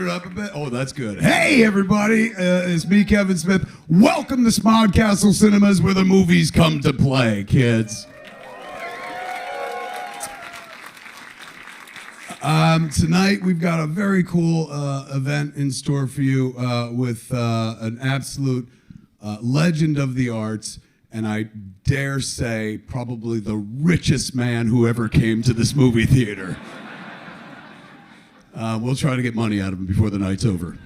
it up a bit? Oh, that's good. Hey, everybody. It's me, Kevin Smith. Welcome to Smod Castle Cinemas, where the movies come to play, kids. Tonight, we've got a very cool event in store for you with an absolute legend of the arts, and I dare say probably the richest man who ever came to this movie theater. We'll try to get money out of him before the night's over.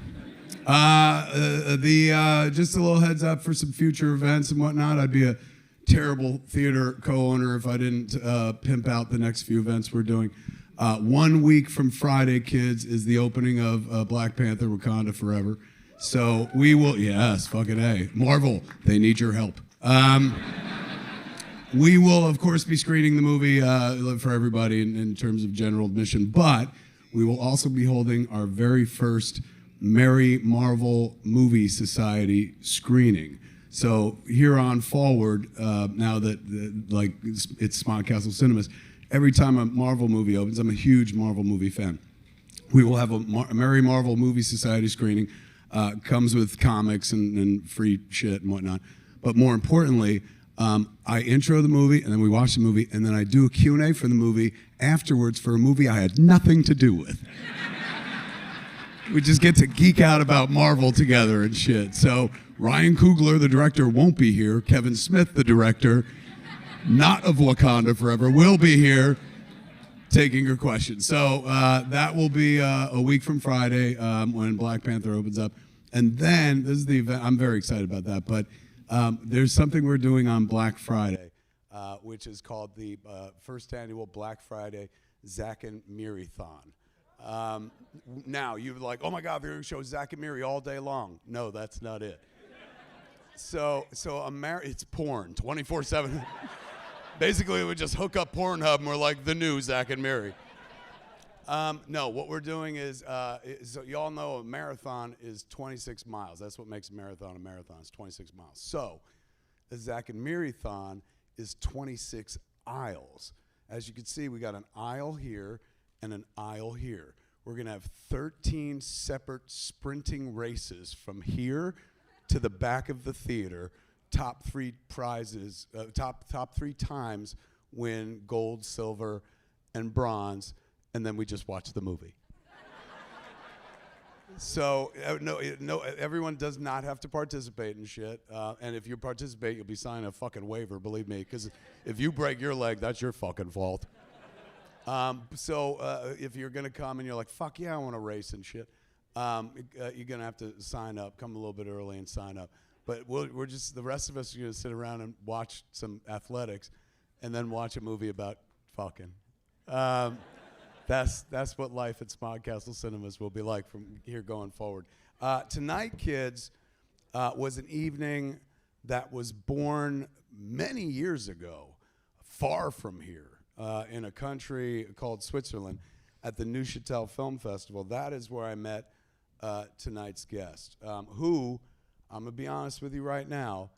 Just a little heads up for some future events and whatnot. I'd be a terrible theater co-owner if I didn't pimp out the next few events we're doing. 1 week from Friday, kids, is the opening of Black Panther: Wakanda Forever. So we will, yes, fucking A. Marvel, they need your help. We will, of course, be screening the movie for everybody in terms of general admission, but we will also be holding our very first Merry Marvel Movie Society screening. So here on forward, now that it's Smod Castle Cinemas, every time a Marvel movie opens, I'm a huge Marvel movie fan. We will have a Merry Marvel Movie Society screening. Comes with comics and free shit and whatnot. But more importantly, I intro the movie, and then we watch the movie, and then I do a Q&A for the movie afterwards for a movie I had nothing to do with. We just get to geek out about Marvel together and shit. So Ryan Coogler, the director, won't be here. Kevin Smith, the director, not of Wakanda Forever, will be here taking your questions. So that will be a week from Friday when Black Panther opens up. And then, this is the event, I'm very excited about that, but there's something we're doing on Black Friday, which is called the first annual Black Friday Zack and Miri-thon. Now, you're like, oh my God, they're going to show Zack and Miri all day long. No, that's not it. So it's porn, 24/7. Basically, we just hook up Pornhub and we're like the new Zack and Miri. No, what we're doing is, so you all know a marathon is 26 miles. That's what makes a marathon. It's 26 miles. So the Zack and Miri-thon is 26 aisles. As you can see, we got an aisle here and an aisle here. We're going to have 13 separate sprinting races from here to the back of the theater. Top three prizes, top 3 times win gold, silver, and bronze, and then we just watch the movie. So no, everyone does not have to participate in shit. And if you participate, you'll be signing a fucking waiver, believe me, because if you break your leg, that's your fucking fault. So if you're gonna come and you're like, fuck yeah, I want to race and shit, you're gonna have to sign up. Come a little bit early and sign up. But we're just, the rest of us are going to sit around and watch some athletics and then watch a movie about fucking. That's what life at Smod Castle Cinemas will be like from here going forward. Tonight, kids, was an evening that was born many years ago, far from here, in a country called Switzerland, at the Neuchâtel Film Festival. That is where I met tonight's guest, who, I'm going to be honest with you right now,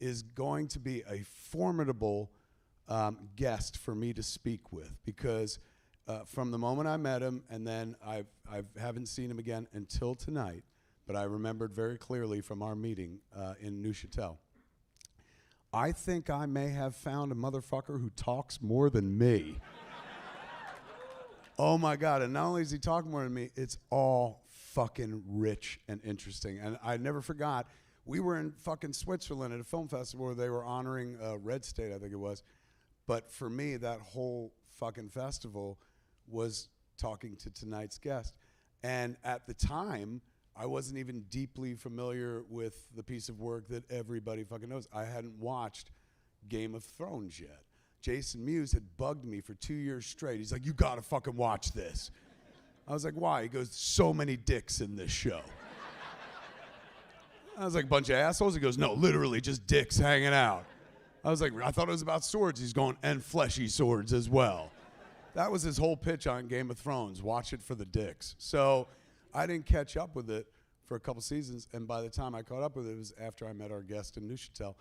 is going to be a formidable guest for me to speak with, because from the moment I met him, and then I haven't seen him again until tonight, but I remembered very clearly from our meeting in Neuchâtel. I think I may have found a motherfucker who talks more than me. Oh my God, and not only is he talking more than me, it's all fucking rich and interesting. And I never forgot, we were in fucking Switzerland at a film festival where they were honoring Red State, I think it was. But for me, that whole fucking festival was talking to tonight's guest. And at the time, I wasn't even deeply familiar with the piece of work that everybody fucking knows. I hadn't watched Game of Thrones yet. Jason Mewes had bugged me for 2 years straight. He's like, you gotta fucking watch this. I was like, why? He goes, so many dicks in this show. I was like, bunch of assholes? He goes, no, literally just dicks hanging out. I was like, I thought it was about swords. He's going, and fleshy swords as well. That was his whole pitch on Game of Thrones. Watch it for the dicks. So I didn't catch up with it for a couple seasons, and by the time I caught up with it, it was after I met our guest in Neuchâtel.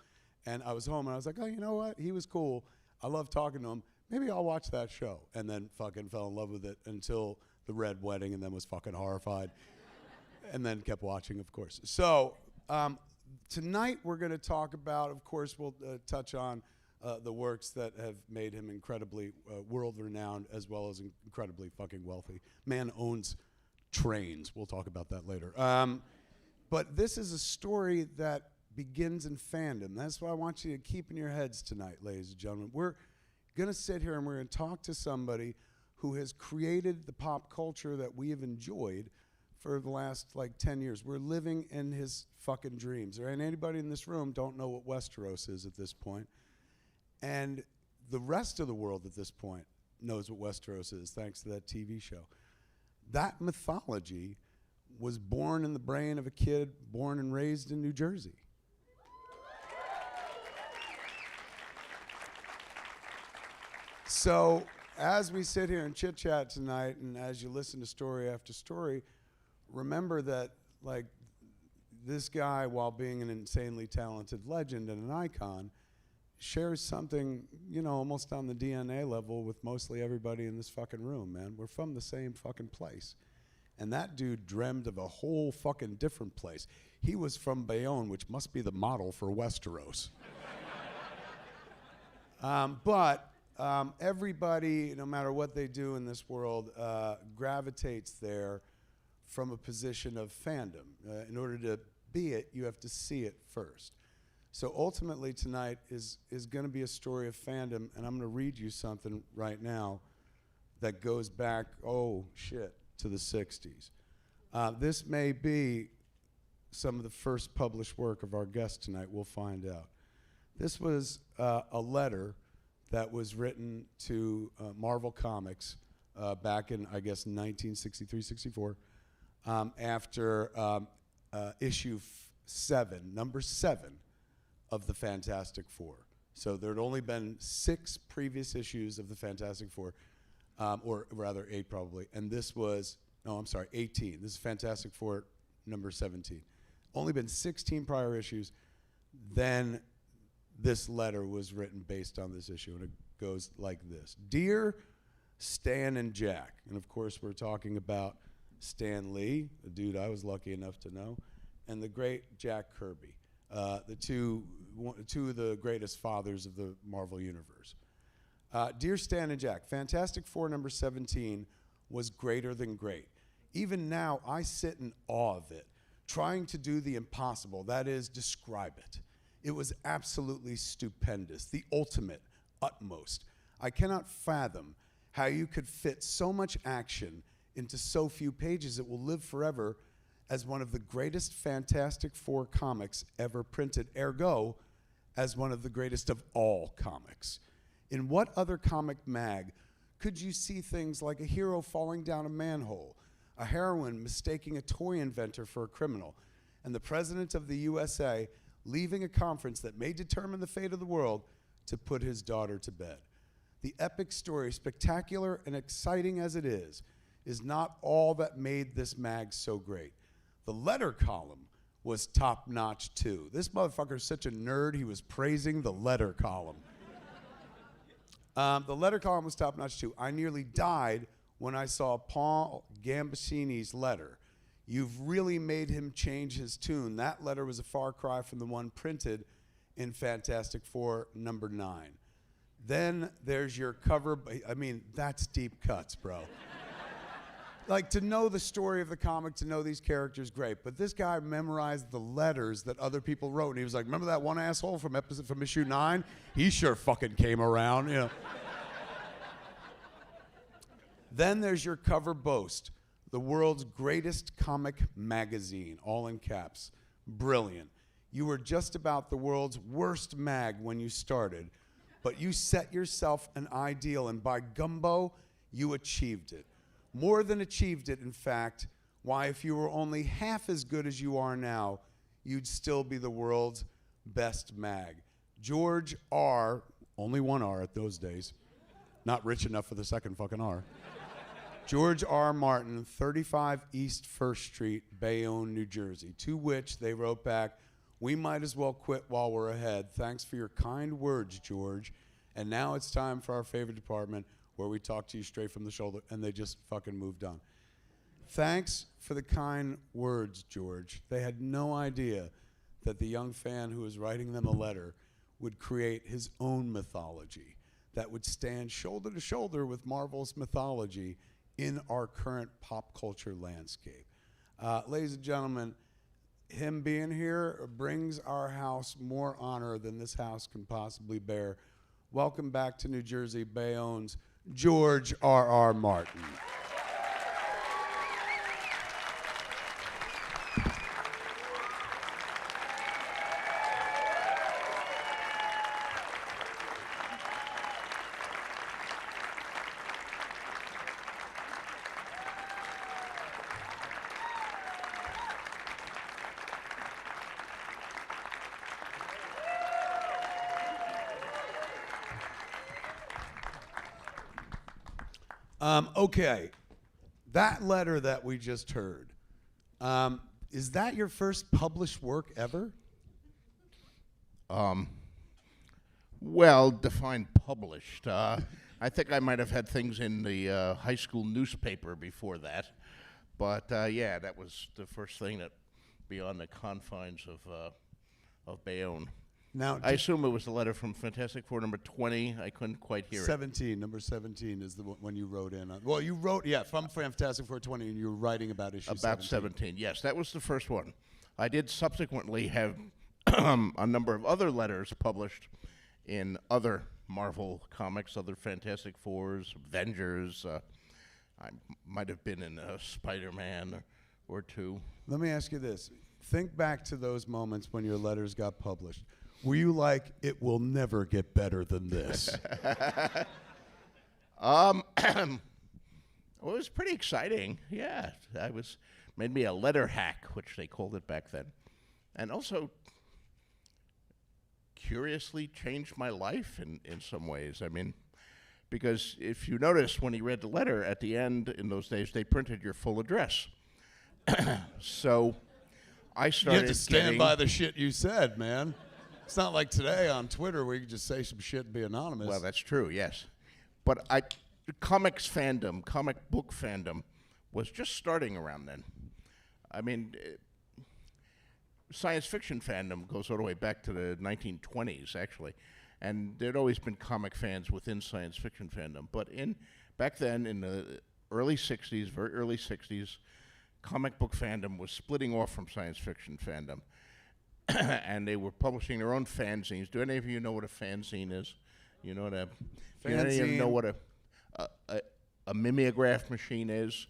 And I was home, and I was like, oh, you know what? He was cool. I love talking to him. Maybe I'll watch that show. And then fucking fell in love with it until the red wedding and then was fucking horrified. And then kept watching, of course. So tonight we're going to talk about, of course, we'll touch on the works that have made him incredibly world-renowned as well as incredibly fucking wealthy. Man owns trains. We'll talk about that later. But this is a story that begins in fandom. That's what I want you to keep in your heads tonight, ladies and gentlemen. We're going to sit here and we're going to talk to somebody who has created the pop culture that we have enjoyed for the last 10 years. We're living in his fucking dreams. There ain't anybody in this room don't know what Westeros is at this point. And the rest of the world at this point knows what Westeros is, thanks to that TV show. That mythology was born in the brain of a kid born and raised in New Jersey. So as we sit here and chit-chat tonight, and as you listen to story after story, remember that this guy, while being an insanely talented legend and an icon, shares something, almost on the DNA level with mostly everybody in this fucking room, man. We're from the same fucking place. And that dude dreamed of a whole fucking different place. He was from Bayonne, which must be the model for Westeros. But everybody, no matter what they do in this world, gravitates there from a position of fandom. In order to be it, you have to see it first. So ultimately tonight is going to be a story of fandom, and I'm going to read you something right now that goes back, to the 60s. This may be some of the first published work of our guest tonight. We'll find out. This was a letter that was written to Marvel Comics back in, I guess, 1963-64, after issue 7, number 7 of the Fantastic Four. So there had only been 6 previous issues of the Fantastic Four, or rather 8 probably, and this was, 18. This is Fantastic Four number 17. Only been 16 prior issues. Then this letter was written based on this issue, and it goes like this. Dear Stan and Jack, and of course we're talking about Stan Lee, a dude I was lucky enough to know, and the great Jack Kirby, the two of the greatest fathers of the Marvel Universe. Dear Stan and Jack, Fantastic Four number 17 was greater than great. Even now, I sit in awe of it, trying to do the impossible, that is, describe it. It was absolutely stupendous, the ultimate, utmost. I cannot fathom how you could fit so much action into so few pages. It will live forever as one of the greatest Fantastic Four comics ever printed, ergo, as one of the greatest of all comics. In what other comic mag could you see things like a hero falling down a manhole, a heroine mistaking a toy inventor for a criminal, and the president of the USA leaving a conference that may determine the fate of the world to put his daughter to bed? The epic story, spectacular and exciting as it is not all that made this mag so great. The letter column was top-notch too. This motherfucker's such a nerd, he was praising the letter column. The letter column was top-notch too. I nearly died when I saw Paul Gambasini's letter. You've really made him change his tune. That letter was a far cry from the one printed in Fantastic Four number 9. Then there's your cover. I mean, that's deep cuts, bro. To know the story of the comic, to know these characters, great. But this guy memorized the letters that other people wrote, and he was like, remember that one asshole from issue 9? He sure fucking came around, Then there's your cover boast, the world's greatest comic magazine, all in caps. Brilliant. You were just about the world's worst mag when you started, but you set yourself an ideal, and by gumbo, you achieved it. More than achieved it, in fact. Why, if you were only half as good as you are now, you'd still be the world's best mag. George R., only one R at those days, not rich enough for the second fucking R. George R. Martin, 35 East 1st Street, Bayonne, New Jersey, to which they wrote back, we might as well quit while we're ahead. Thanks for your kind words, George. And now it's time for our favorite department, where we talk to you straight from the shoulder, and they just fucking moved on. Thanks for the kind words, George. They had no idea that the young fan who was writing them a letter would create his own mythology that would stand shoulder to shoulder with Marvel's mythology in our current pop culture landscape. Ladies and gentlemen, him being here brings our house more honor than this house can possibly bear. Welcome back to New Jersey, Bayonne's George R.R. Martin. Okay, that letter that we just heard, is that your first published work ever? Well, define published. I think I might have had things in the high school newspaper before that. But yeah, that was the first thing that beyond the confines of Bayonne. Now, I assume it was the letter from Fantastic Four number 20. I couldn't quite hear 17, number 17 is the one you wrote in. Well, you wrote, yeah, from Fantastic Four 20, and you were writing about issue 17. About 17, yes. That was the first one. I did subsequently have a number of other letters published in other Marvel comics, other Fantastic Fours, Avengers. I might have been in Spider-Man or two. Let me ask you this. Think back to those moments when your letters got published. Were you like, it will never get better than this? Well, it was pretty exciting. Yeah, made me a letter hack, which they called it back then, and also curiously changed my life in some ways. I mean, because if you notice when he read the letter at the end in those days, they printed your full address. So I started. You had to stand by the shit you said, man. It's not like today on Twitter where you can just say some shit and be anonymous. Well, that's true, yes. But comics fandom, comic book fandom, was just starting around then. I mean, science fiction fandom goes all the way back to the 1920s, actually. And there'd always been comic fans within science fiction fandom. But back then, in the early 60s, very early 60s, comic book fandom was splitting off from science fiction fandom. And they were publishing their own fanzines. Do any of you know what a fanzine is? You know what do any of you know what a mimeograph machine is?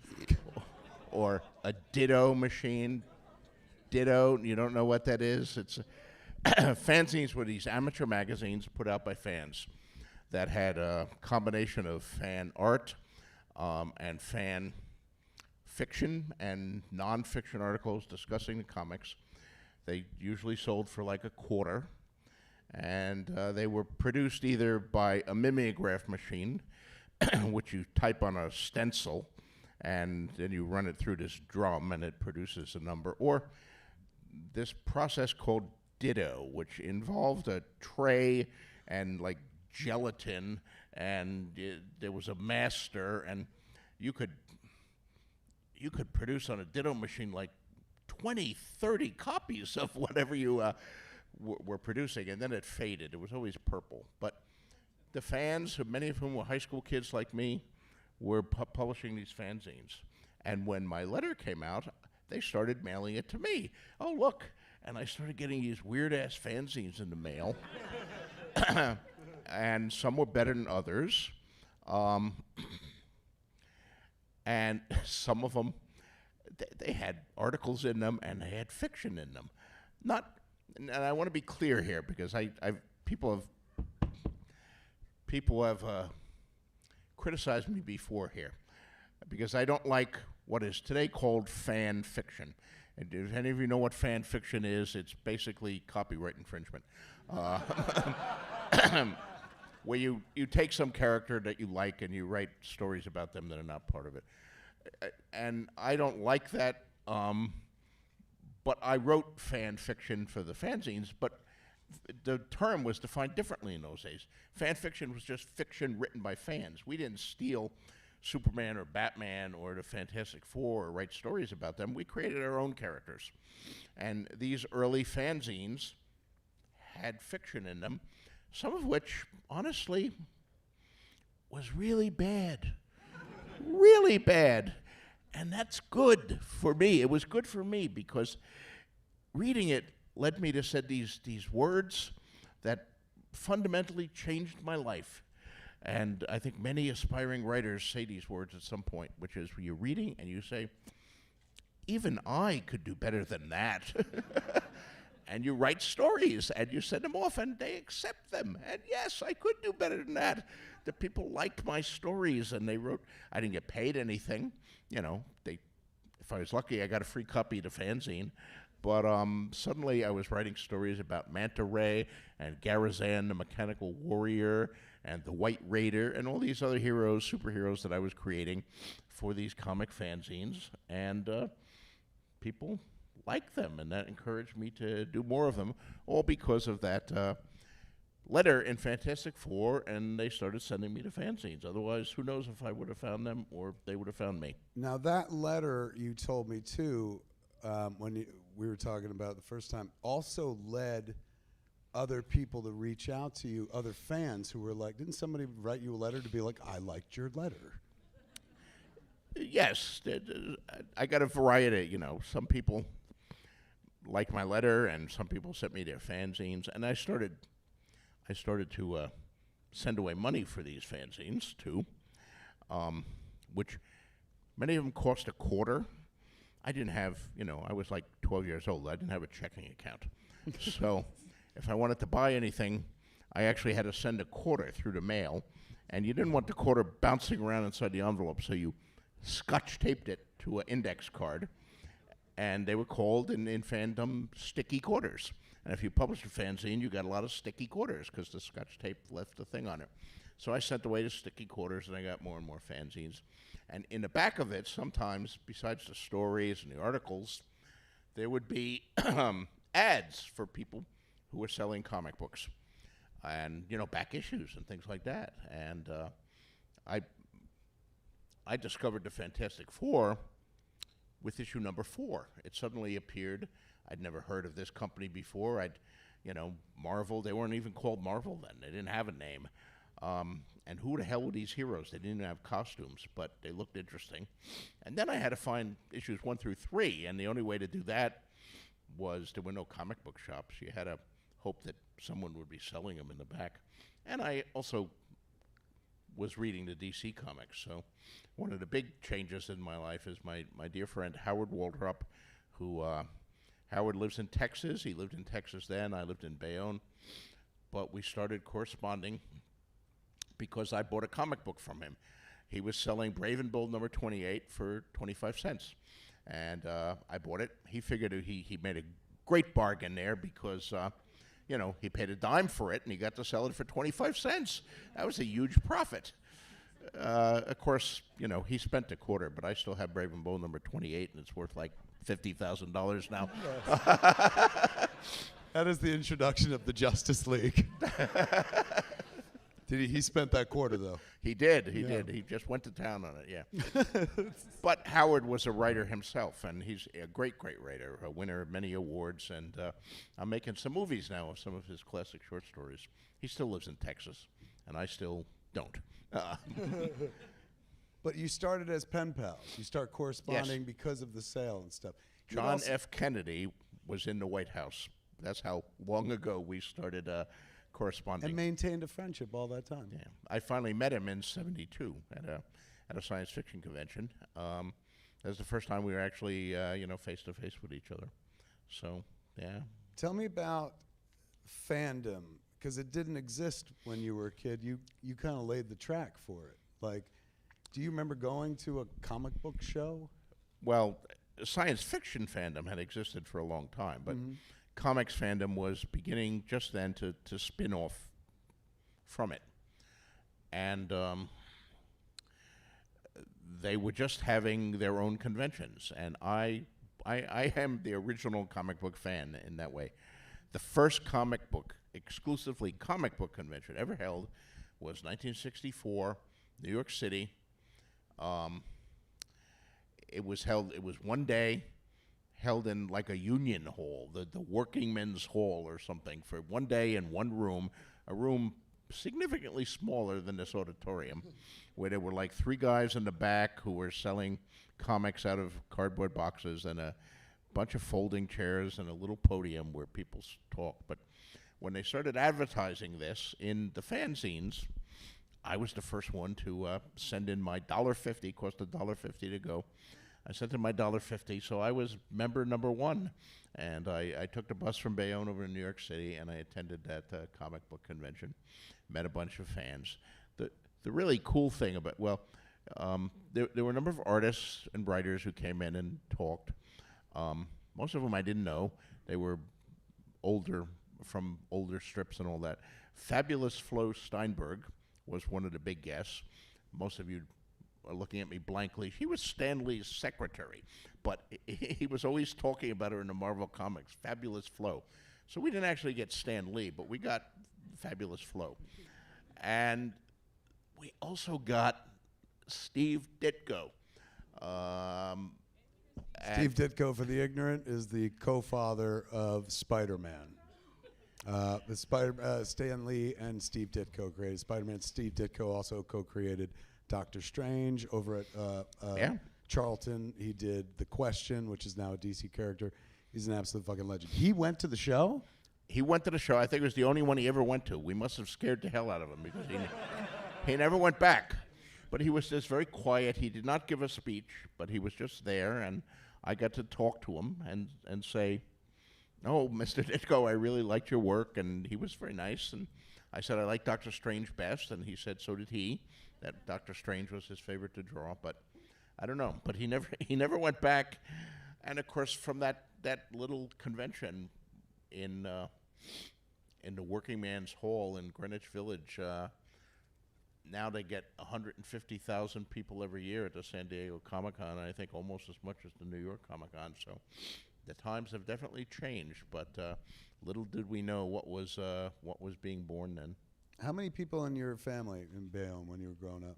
Or a ditto machine? Ditto, you don't know what that is? It's fanzines were these amateur magazines put out by fans that had a combination of fan art and fan fiction and non-fiction articles discussing the comics. They usually sold for like a quarter, and they were produced either by a mimeograph machine, which you type on a stencil, and then you run it through this drum, and it produces a number, or this process called ditto, which involved a tray and like gelatin, and there was a master, and you could produce on a ditto machine like 20, 30 copies of whatever you were producing, and then it faded. It was always purple. But the fans, many of whom were high school kids like me, were publishing these fanzines. And when my letter came out, they started mailing it to me. Oh, look. And I started getting these weird-ass fanzines in the mail. And some were better than others. And some of them, they had articles in them and they had fiction in them. And I want to be clear here because people have criticized me before here because I don't like what is today called fan fiction. And if any of you know what fan fiction is, it's basically copyright infringement. Where you take some character that you like and you write stories about them that are not part of it. And I don't like that, but I wrote fan fiction for the fanzines, but the term was defined differently in those days. Fan fiction was just fiction written by fans. We didn't steal Superman or Batman or the Fantastic Four or write stories about them. We created our own characters. And these early fanzines had fiction in them, some of which, honestly, was really bad. Really bad. And that's good for me. It was good for me because reading it led me to say these words that fundamentally changed my life. And I think many aspiring writers say these words at some point, which is you're reading and you say, even I could do better than that. And you write stories and you send them off and they accept them. And yes, I could do better than that. The people liked my stories and they wrote, I didn't get paid anything. You know, if I was lucky, I got a free copy of the fanzine. But suddenly I was writing stories about Manta Ray and Garazan, the Mechanical Warrior, and the White Raider, and all these other heroes, superheroes that I was creating for these comic fanzines. And people liked them, and that encouraged me to do more of them, all because of that letter in Fantastic Four, and they started sending me the fanzines. Otherwise, who knows if I would have found them or they would have found me. Now, that letter you told me, too, when we were talking about the first time, also led other people to reach out to you, other fans who were like, didn't somebody write you a letter to be like, I liked your letter? Yes. I got a variety, you know. Some people liked my letter, and some people sent me their fanzines, and I started to send away money for these fanzines, too, which many of them cost $0.25. I didn't have, you know, I was like 12 years old. I didn't have a checking account. So if I wanted to buy anything, I actually had to send $0.25 through the mail. And you didn't want the quarter bouncing around inside the envelope, so you scotch taped it to an index card. And they were called in fandom sticky quarters. And if you published a fanzine, you got a lot of sticky quarters because the scotch tape left the thing on it. So I sent away the sticky quarters, and I got more and more fanzines. And in the back of it, sometimes, besides the stories and the articles, there would be ads for people who were selling comic books and, you know, back issues and things like that. And I discovered the Fantastic Four with issue number 4. It suddenly appeared. I'd never heard of this company before. Marvel, they weren't even called Marvel then. They didn't have a name. And who the hell were these heroes? They didn't have costumes, but they looked interesting. And then I had to find issues 1 through 3, and the only way to do that was there were no comic book shops. You had to hope that someone would be selling them in the back. And I also was reading the DC comics. So one of the big changes in my life is my dear friend Howard Waldrop, who Howard lives in Texas. He lived in Texas then. I lived in Bayonne. But we started corresponding because I bought a comic book from him. He was selling Brave and Bold number 28 for 25 cents. And I bought it. He figured he made a great bargain there because, he paid a dime for it, and he got to sell it for 25 cents. That was a huge profit. Of course, he spent $0.25, but I still have Brave and Bold number 28, and it's worth like $50,000 now. That is the introduction of the Justice League. He spent that $0.25, though. He did. He just went to town on it, yeah. But Howard was a writer himself, and he's a great, great writer, a winner of many awards, and I'm making some movies now of some of his classic short stories. He still lives in Texas, and I still don't. But you started as pen pals. You start corresponding Yes. because of the sale and stuff. John F. Kennedy was in the White House. That's how long ago we started corresponding. And maintained a friendship all that time. Yeah, I finally met him in '72 at a science fiction convention. That was the first time we were actually, face to face with each other. So, yeah. Tell me about fandom, because it didn't exist when you were a kid. You kind of laid the track for it. Like, do you remember going to a comic book show? Well, science fiction fandom had existed for a long time, but comics fandom was beginning just then to spin off from it. And they were just having their own conventions. And I am the original comic book fan in that way. The first exclusively comic book convention ever held was 1964, New York City. Um, it was one day, held in like a union hall, the working men's hall or something, for one day in one room, a room significantly smaller than this auditorium, where there were like three guys in the back who were selling comics out of cardboard boxes, and a bunch of folding chairs and a little podium where people talk. But when they started advertising this in the fanzines, I was the first one to send in my $1.50, cost $1.50 to go. I sent in my $1.50, so I was member number one. And I took the bus from Bayonne over to New York City, and I attended that comic book convention, met a bunch of fans. The really cool thing about, there were a number of artists and writers who came in and talked. Most of them I didn't know. They were from older strips and all that. Fabulous Flo Steinberg was one of the big guests. Most of you are looking at me blankly. She was Stan Lee's secretary, but he was always talking about her in the Marvel Comics, Fabulous Flo. So we didn't actually get Stan Lee, but we got Fabulous Flo. And we also got Steve Ditko. Steve Ditko, for the ignorant, is the co-father of Spider-Man. Stan Lee and Steve Ditko created Spider-Man. Steve Ditko also co-created Doctor Strange over at Charlton. He did The Question, which is now a DC character. He's an absolute fucking legend. He went to the show? He went to the show. I think it was the only one he ever went to. We must have scared the hell out of him because he never went back. But he was just very quiet. He did not give a speech, but he was just there, and I got to talk to him and say, "Oh, Mr. Ditko, I really liked your work," and he was very nice. And I said, "I like Doctor Strange best," and he said so did he, that Doctor Strange was his favorite to draw. But I don't know. But he never went back. And of course, from that little convention in the Working Man's Hall in Greenwich Village, now they get 150,000 people every year at the San Diego Comic-Con, and I think almost as much as the New York Comic-Con. So the times have definitely changed, but little did we know what was being born then. How many people in your family in Bayonne when you were growing up?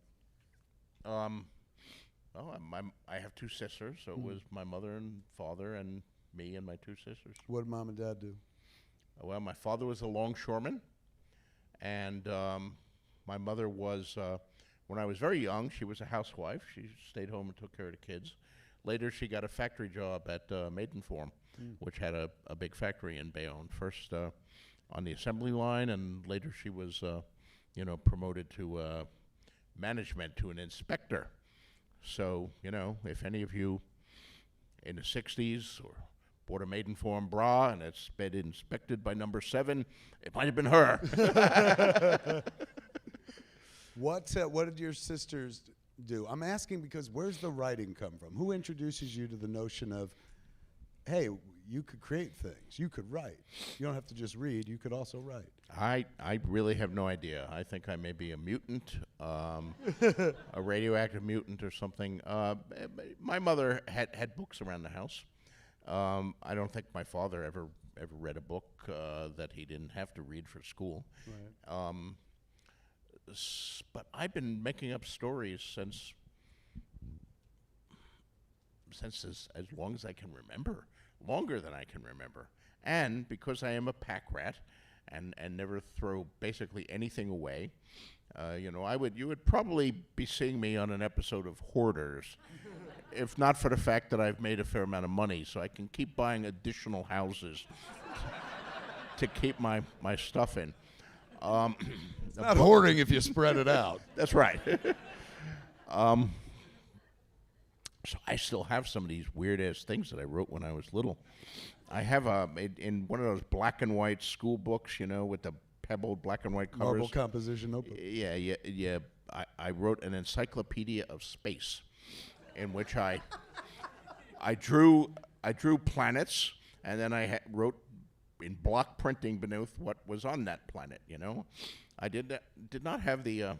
I have two sisters, so it was my mother and father and me and my two sisters. What did mom and dad do? Well, my father was a longshoreman, and my mother was, when I was very young, she was a housewife. She stayed home and took care of the kids. Later, she got a factory job at Maidenform, which had a big factory in Bayonne. First on the assembly line, and later she was, promoted to management, to an inspector. So, if any of you in the 60s or bought a Maidenform bra and it's been inspected by number 7, it might have been her. What did your sisters do? I'm asking because where's the writing come from? Who introduces you to the notion of, hey, you could create things, you could write. You don't have to just read, you could also write. I really have no idea. I think I may be a mutant, a radioactive mutant or something. My mother had books around the house. I don't think my father ever read a book that he didn't have to read for school. Right. But I've been making up stories since as long as I can remember, longer than I can remember. And because I am a pack rat and never throw basically anything away, you would probably be seeing me on an episode of Hoarders, if not for the fact that I've made a fair amount of money, so I can keep buying additional houses to keep my stuff in. It's not hoarding if you spread it out. That's right. So I still have some of these weird-ass things that I wrote when I was little. I have in one of those black and white school books, with the pebbled black and white covers. Marble composition notebook. Yeah. I wrote an encyclopedia of space, in which I drew planets, and then I wrote in block printing beneath what was on that planet. I did not have the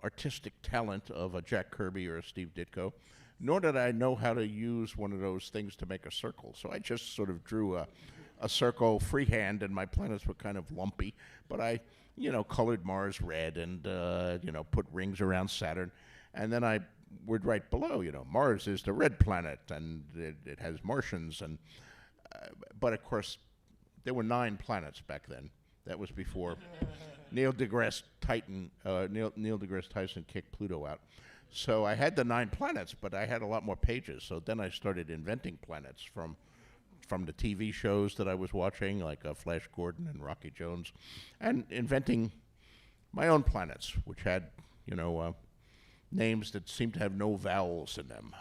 artistic talent of a Jack Kirby or a Steve Ditko, nor did I know how to use one of those things to make a circle. So I just sort of drew a circle freehand, and my planets were kind of lumpy. But I, colored Mars red and, put rings around Saturn. And then would write below, Mars is the red planet, and it has Martians, and but of course, there were 9 planets back then. That was before Neil deGrasse Tyson kicked Pluto out. So I had the 9 planets, but I had a lot more pages. So then I started inventing planets from the TV shows that I was watching, like Flash Gordon and Rocky Jones, and inventing my own planets, which had, names that seemed to have no vowels in them.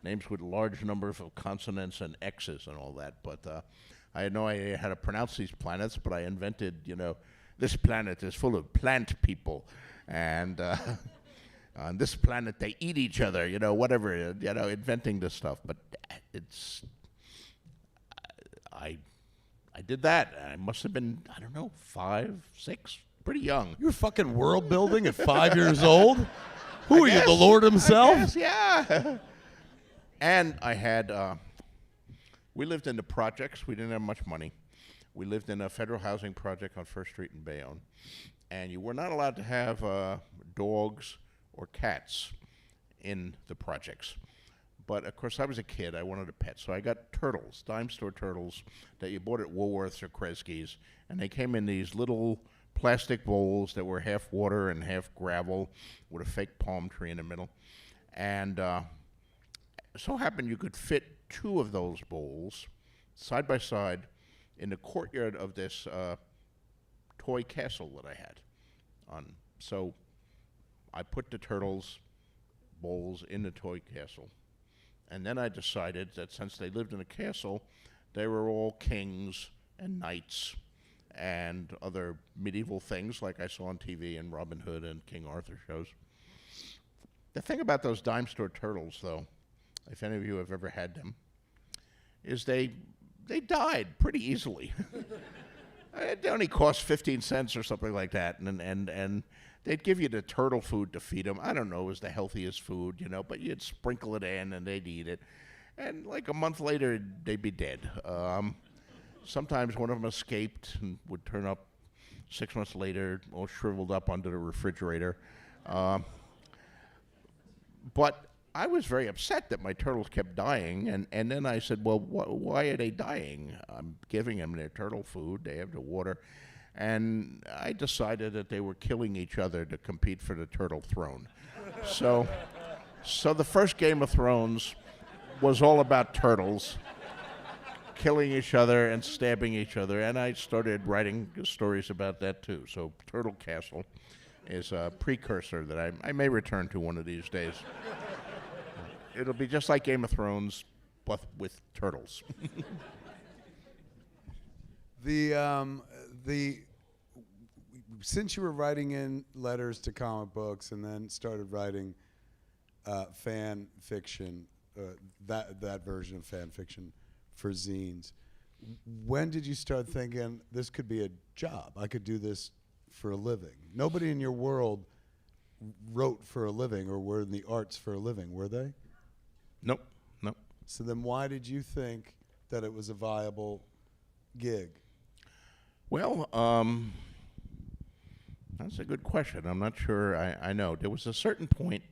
Names with large numbers of consonants and X's and all that. But I had no idea how to pronounce these planets, but I invented, this planet is full of plant people, and on this planet they eat each other, whatever, inventing this stuff. But I did that. I must have been, 5, 6, pretty young. You were fucking world building at 5 years old? Who are you, the Lord himself? I guess, yeah. And I had, we lived in the projects. We didn't have much money. We lived in a federal housing project on First Street in Bayonne. And you were not allowed to have dogs or cats in the projects. But, of course, I was a kid. I wanted a pet. So I got turtles, dime store turtles that you bought at Woolworth's or Kresge's. And they came in these little plastic bowls that were half water and half gravel with a fake palm tree in the middle. And so happened you could fit 2 of those bowls side by side in the courtyard of this toy castle that I had. So I put the turtles' bowls in the toy castle. And then I decided that since they lived in a castle, they were all kings and knights and other medieval things like I saw on TV in Robin Hood and King Arthur shows. The thing about those dime store turtles, though, if any of you have ever had them, is they died pretty easily. It only cost 15 cents or something like that, and they'd give you the turtle food to feed them. I don't know, it was the healthiest food, but you'd sprinkle it in and they'd eat it. And like a month later, they'd be dead. Sometimes one of them escaped and would turn up 6 months later, all shriveled up under the refrigerator. But I was very upset that my turtles kept dying, and then I said, well, why are they dying? I'm giving them their turtle food, they have the water, and I decided that they were killing each other to compete for the turtle throne. So the first Game of Thrones was all about turtles killing each other and stabbing each other, and I started writing stories about that too. So Turtle Castle is a precursor that I may return to one of these days. It'll be just like Game of Thrones, but with turtles. Since you were writing in letters to comic books and then started writing fan fiction, that version of fan fiction for zines, when did you start thinking this could be a job? I could do this for a living. Nobody in your world wrote for a living or were in the arts for a living, were they? Nope. So then why did you think that it was a viable gig? Well, that's a good question. I'm not sure I know. There was a certain point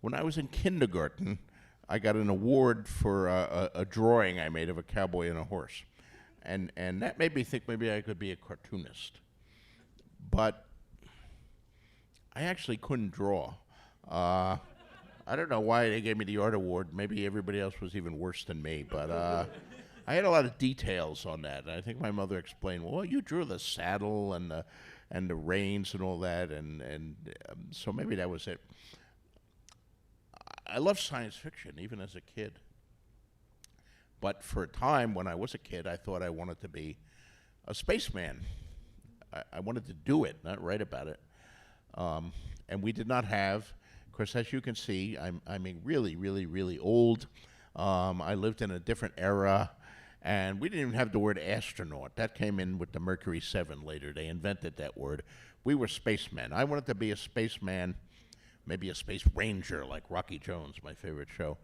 when I was in kindergarten, I got an award for a drawing I made of a cowboy and a horse. And that made me think maybe I could be a cartoonist. But I actually couldn't draw. I don't know why they gave me the art award. Maybe everybody else was even worse than me. But I had a lot of details on that. I think my mother explained, well, you drew the saddle and the reins and all that. And so maybe that was it. I loved science fiction, even as a kid. But for a time, when I was a kid, I thought I wanted to be a spaceman. I wanted to do it, not write about it. And we did not have, of course, as you can see, I'm really, really, really old. I lived in a different era, and we didn't even have the word astronaut. That came in with the Mercury 7 later. They invented that word. We were spacemen. I wanted to be a spaceman, maybe a space ranger like Rocky Jones, my favorite show.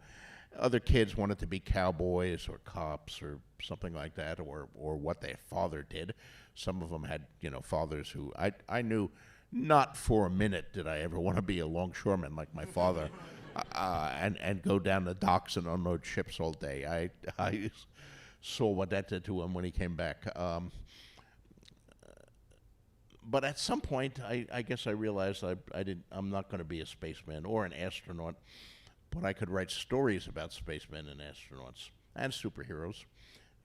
Other kids wanted to be cowboys or cops or something like that, or what their father did. Some of them had, fathers who I knew not for a minute did I ever want to be a longshoreman like my father, and go down the docks and unload ships all day. I saw what that did to him when he came back. But at some point, I guess I realized I'm not going to be a spaceman or an astronaut, but I could write stories about spacemen and astronauts and superheroes,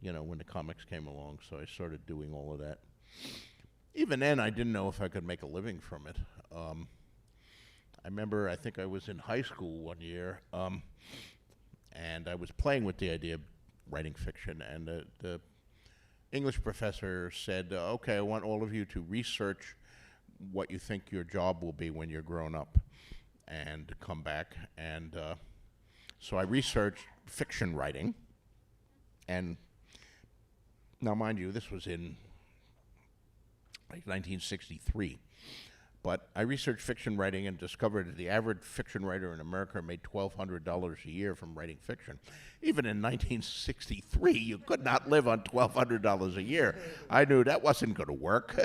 when the comics came along. So I started doing all of that. Even then, I didn't know if I could make a living from it. I remember, I think I was in high school one year, and I was playing with the idea of writing fiction, and the English professor said, okay, I want all of you to research what you think your job will be when you're grown up and come back. And so I researched fiction writing. And now, mind you, this was in like 1963. But I researched fiction writing and discovered that the average fiction writer in America made $1,200 a year from writing fiction. Even in 1963, you could not live on $1,200 a year. I knew that wasn't going to work,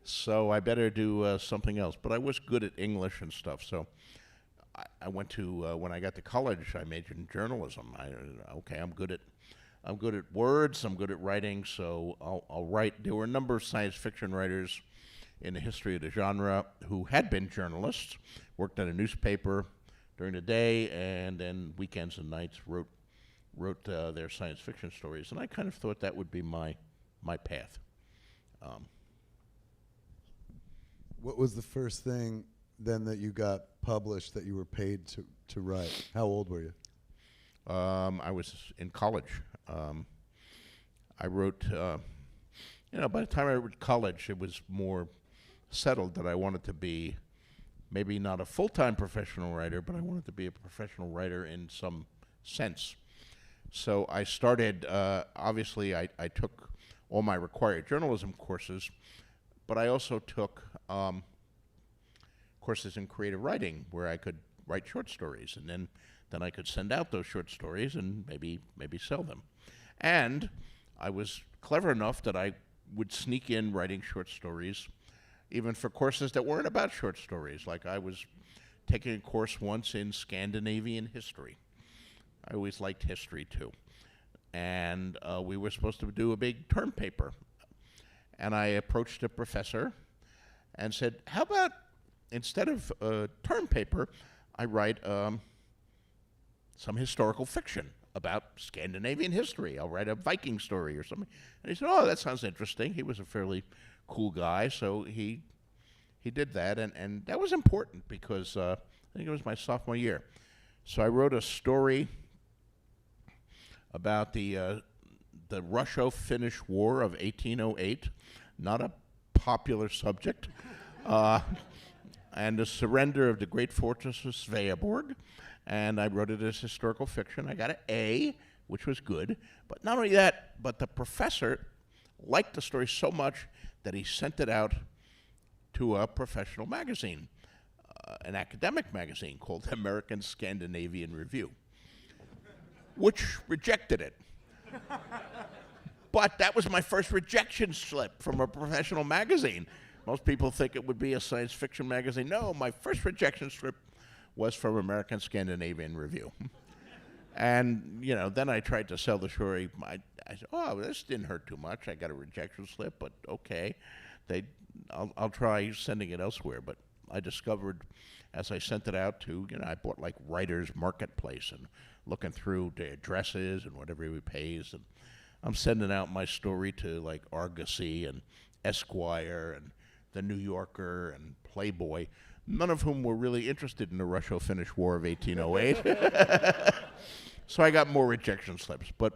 so I better do something else. But I was good at English and stuff, so I went to when I got to college, I majored in journalism. I'm good at words. I'm good at writing, so I'll write. There were a number of science fiction writers in the history of the genre who had been journalists, worked at a newspaper during the day, and then weekends and nights wrote their science fiction stories. And I kind of thought that would be my path. What was the first thing then that you got published that you were paid to write? How old were you? I was in college. I wrote, by the time I wrote college, it was more settled that I wanted to be maybe not a full-time professional writer, but I wanted to be a professional writer in some sense. So I started, obviously I took all my required journalism courses, but I also took courses in creative writing where I could write short stories, and then I could send out those short stories and maybe sell them. And I was clever enough that I would sneak in writing short stories even for courses that weren't about short stories. Like I was taking a course once in Scandinavian history. I always liked history too. And we were supposed to do a big term paper. And I approached a professor and said, how about instead of a term paper, I write some historical fiction about Scandinavian history. I'll write a Viking story or something. And he said, oh, that sounds interesting. He was a fairly cool guy, so he did that, and that was important because I think it was my sophomore year. So I wrote a story about the Russo-Finnish War of 1808, not a popular subject, and the surrender of the great fortress of Sveaborg, and I wrote it as historical fiction. I got an A, which was good, but not only that, but the professor liked the story so much that he sent it out to a professional magazine, an academic magazine called the American Scandinavian Review, which rejected it. But that was my first rejection slip from a professional magazine. Most people think it would be a science fiction magazine. No, my first rejection slip was from American Scandinavian Review. And, then I tried to sell the story. I said, oh, this didn't hurt too much. I got a rejection slip, but okay. I'll try sending it elsewhere. But I discovered as I sent it out to, I bought like Writer's Marketplace and looking through the addresses and what everybody pays. And I'm sending out my story to like Argosy and Esquire and the New Yorker and Playboy, none of whom were really interested in the Russo-Finnish War of 1808. So I got more rejection slips. But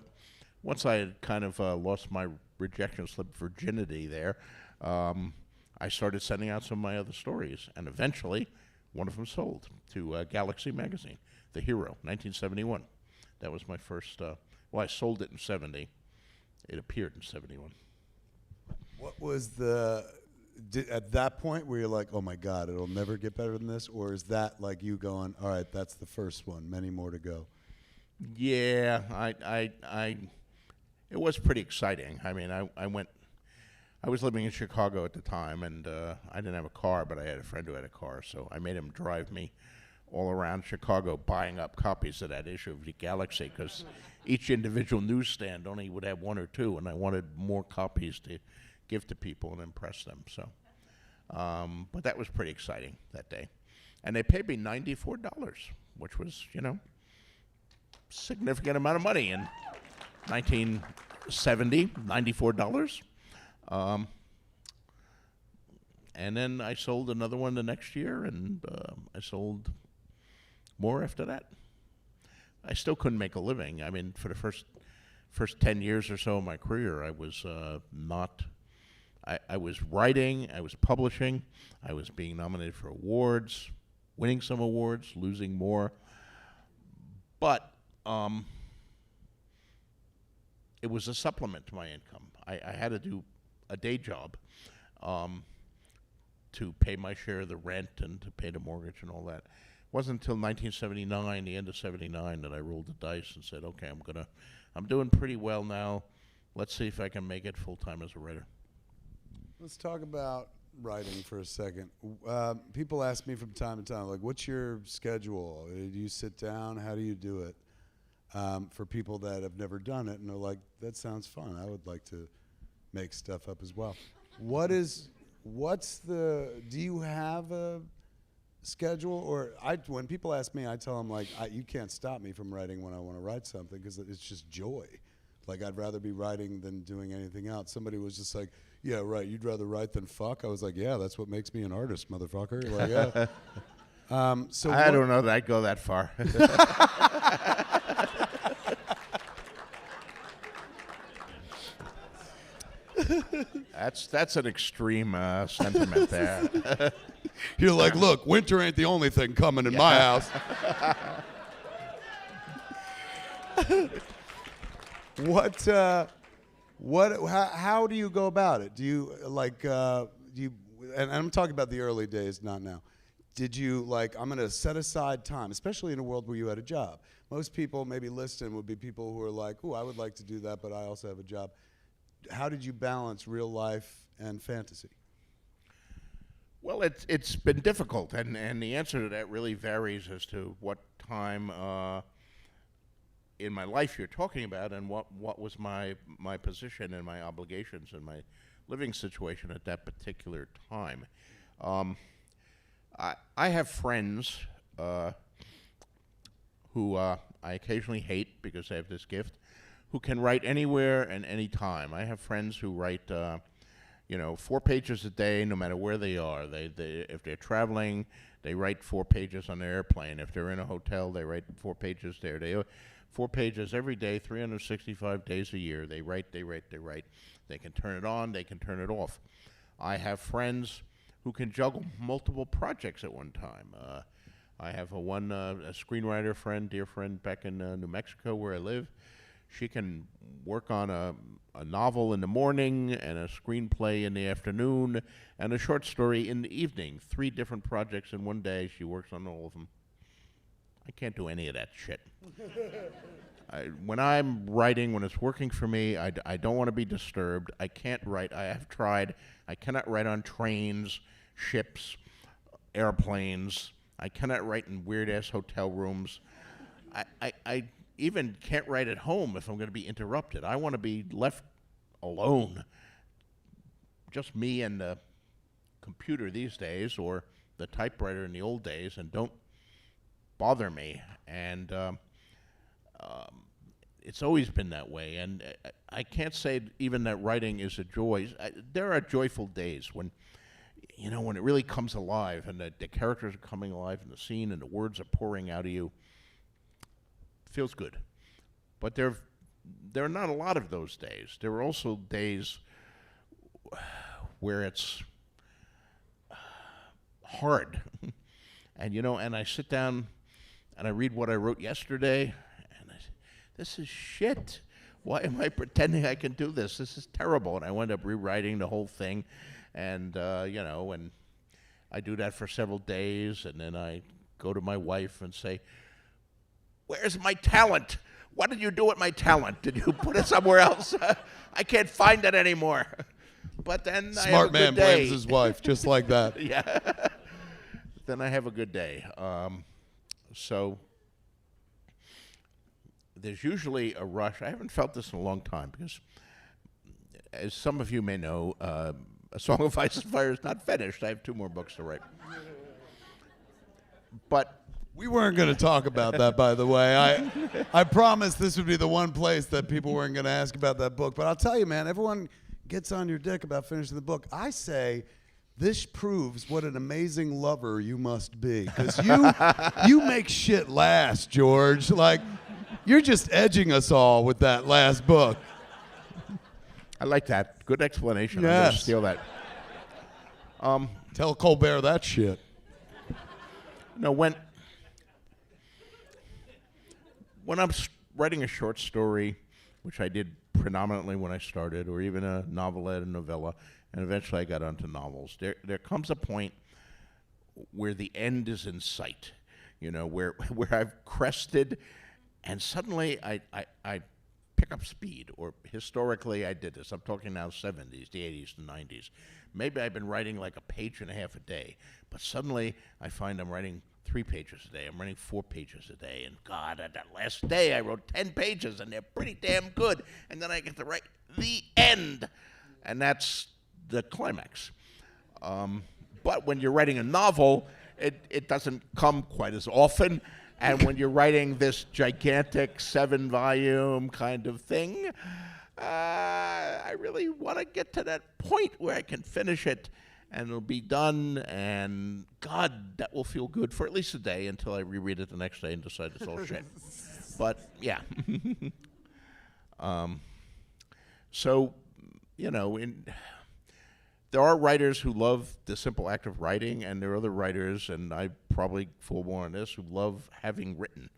once I had kind of lost my rejection slip virginity there, I started sending out some of my other stories. And eventually, one of them sold to Galaxy Magazine, The Hero, 1971. That was my first, I sold it in 70. It appeared in 71. What was at that point where you're like, oh my God, it'll never get better than this? Or is that like you going, all right, that's the first one, many more to go? Yeah, it was pretty exciting. I mean, I was living in Chicago at the time, and I didn't have a car, but I had a friend who had a car, so I made him drive me all around Chicago buying up copies of that issue of the Galaxy, because each individual newsstand only would have one or two, and I wanted more copies to give to people and impress them. So, but that was pretty exciting that day. And they paid me $94, which was, significant amount of money in 1970, $94. And then I sold another one the next year, and I sold more after that. I still couldn't make a living. I mean, for the first 10 years or so of my career, I was I was writing, I was publishing, I was being nominated for awards, winning some awards, losing more. But it was a supplement to my income. I had to do a day job to pay my share of the rent and to pay the mortgage and all that. It wasn't until 1979, the end of 79, that I rolled the dice and said, okay, I'm doing pretty well now. Let's see if I can make it full-time as a writer. Let's talk about writing for a second. People ask me from time to time, like, what's your schedule? Do you sit down? How do you do it? For people that have never done it and they're like, that sounds fun. I would like to make stuff up as well. Do you have a schedule? Or when people ask me, I tell them, like, you can't stop me from writing when I want to write something, because it's just joy. Like, I'd rather be writing than doing anything else. Somebody was just like, yeah, right, you'd rather write than fuck? I was like, yeah, that's what makes me an artist, motherfucker. Like, yeah. I don't know that I'd go that far. That's an extreme sentiment there. You're like, look, winter ain't the only thing coming in my house. How do you go about it? Do you and I'm talking about the early days, not now. Did you, like, I'm going to set aside time, especially in a world where you had a job? Most people maybe listening would be people who are like, ooh, I would like to do that, but I also have a job. How did you balance real life and fantasy? Well, it's been difficult, and the answer to that really varies as to what time in my life you're talking about, and what was my position and my obligations and my living situation at that particular time. I have friends who I occasionally hate because they have this gift, who can write anywhere and any time. I have friends who write 4 pages a day, no matter where they are. If they're traveling, they write 4 pages on their airplane. If they're in a hotel, they write 4 pages there. 4 pages every day, 365 days a year. They write. They can turn it on, they can turn it off. I have friends who can juggle multiple projects at one time. I have a screenwriter friend, dear friend, back in New Mexico where I live. She can work on a novel in the morning and a screenplay in the afternoon and a short story in the evening. 3 different projects in one day. She works on all of them. I can't do any of that shit. When I'm writing, when it's working for me, I don't want to be disturbed. I can't write. I have tried. I cannot write on trains, ships, airplanes. I cannot write in weird-ass hotel rooms. I even can't write at home if I'm going to be interrupted. I want to be left alone. Just me and the computer these days, or the typewriter in the old days, and don't bother me. And it's always been that way. And I can't say even that writing is a joy. There are joyful days when it really comes alive, and the characters are coming alive in the scene, and the words are pouring out of you. Feels good. But there are not a lot of those days. There are also days where it's hard. And I sit down and I read what I wrote yesterday, and this is shit. Why am I pretending I can do this? This is terrible. And I wind up rewriting the whole thing, and and I do that for several days, and then I go to my wife and say, "Where's my talent? What did you do with my talent? Did you put it somewhere else? I can't find it anymore." But then I have a Smart man good day. blames his wife, just like that. Yeah. Then I have a good day. So there's usually a rush. I haven't felt this in a long time because, as some of you may know, A Song of Ice and Fire is not finished. I have 2 more books to write. But We weren't going to talk about that, by the way. I promised this would be the one place that people weren't going to ask about that book. But I'll tell you, man, everyone gets on your dick about finishing the book. I say this proves what an amazing lover you must be. Because you make shit last, George. Like, you're just edging us all with that last book. I like that. Good explanation. Yes. I'm going to steal that. Tell Colbert that shit. No, when I'm writing a short story, which I did predominantly when I started, or even a novelette, a novella, and eventually I got onto novels, there comes a point where the end is in sight, where I've crested, and suddenly I pick up speed, or historically I did this. I'm talking now 70s, the 80s, the 90s. Maybe I've been writing like a page and a half a day, but suddenly I find I'm writing 3 pages a day. I'm writing 4 pages a day, and God, at that last day I wrote 10 pages, and they're pretty damn good, and then I get to write the end, and that's the climax. But when you're writing a novel, it doesn't come quite as often. And when you're writing this gigantic 7-volume kind of thing, I really want to get to that point where I can finish it and it'll be done. And God, that will feel good for at least a day until I reread it the next day and decide it's all shit. But yeah. So, there are writers who love the simple act of writing, and there are other writers, and I probably fall more on this, who love having written.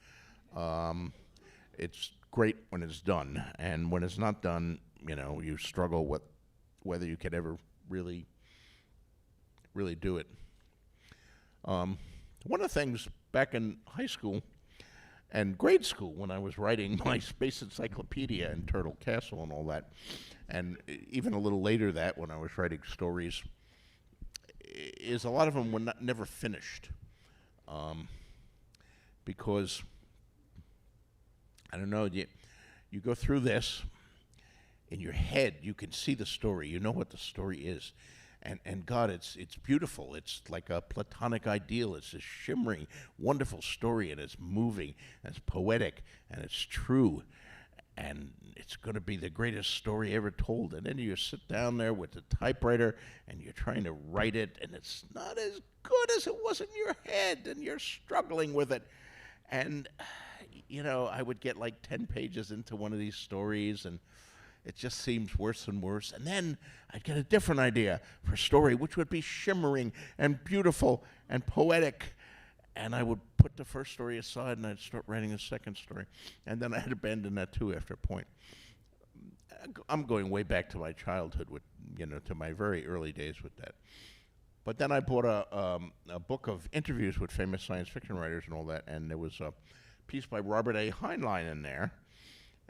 It's great when it's done, and when it's not done, you struggle with whether you can ever really do it. One of the things back in high school and grade school, when I was writing my space encyclopedia and Turtle Castle and all that, and even a little later that when I was writing stories, is a lot of them were never finished. Because, I don't know, you go through this, in your head you can see the story, you know what the story is. And God, it's beautiful. It's like a platonic ideal. It's a shimmering, wonderful story, and it's moving, and it's poetic, and it's true, and it's going to be the greatest story ever told. And then you sit down there with the typewriter, and you're trying to write it, and it's not as good as it was in your head, and you're struggling with it. And, I would get like 10 pages into one of these stories, and it just seems worse and worse. And then I'd get a different idea for a story, which would be shimmering and beautiful and poetic. And I would put the first story aside, and I'd start writing a second story. And then I'd abandon that too after a point. I'm going way back to my childhood, with to my very early days with that. But then I bought a book of interviews with famous science fiction writers and all that, and there was a piece by Robert A. Heinlein in there.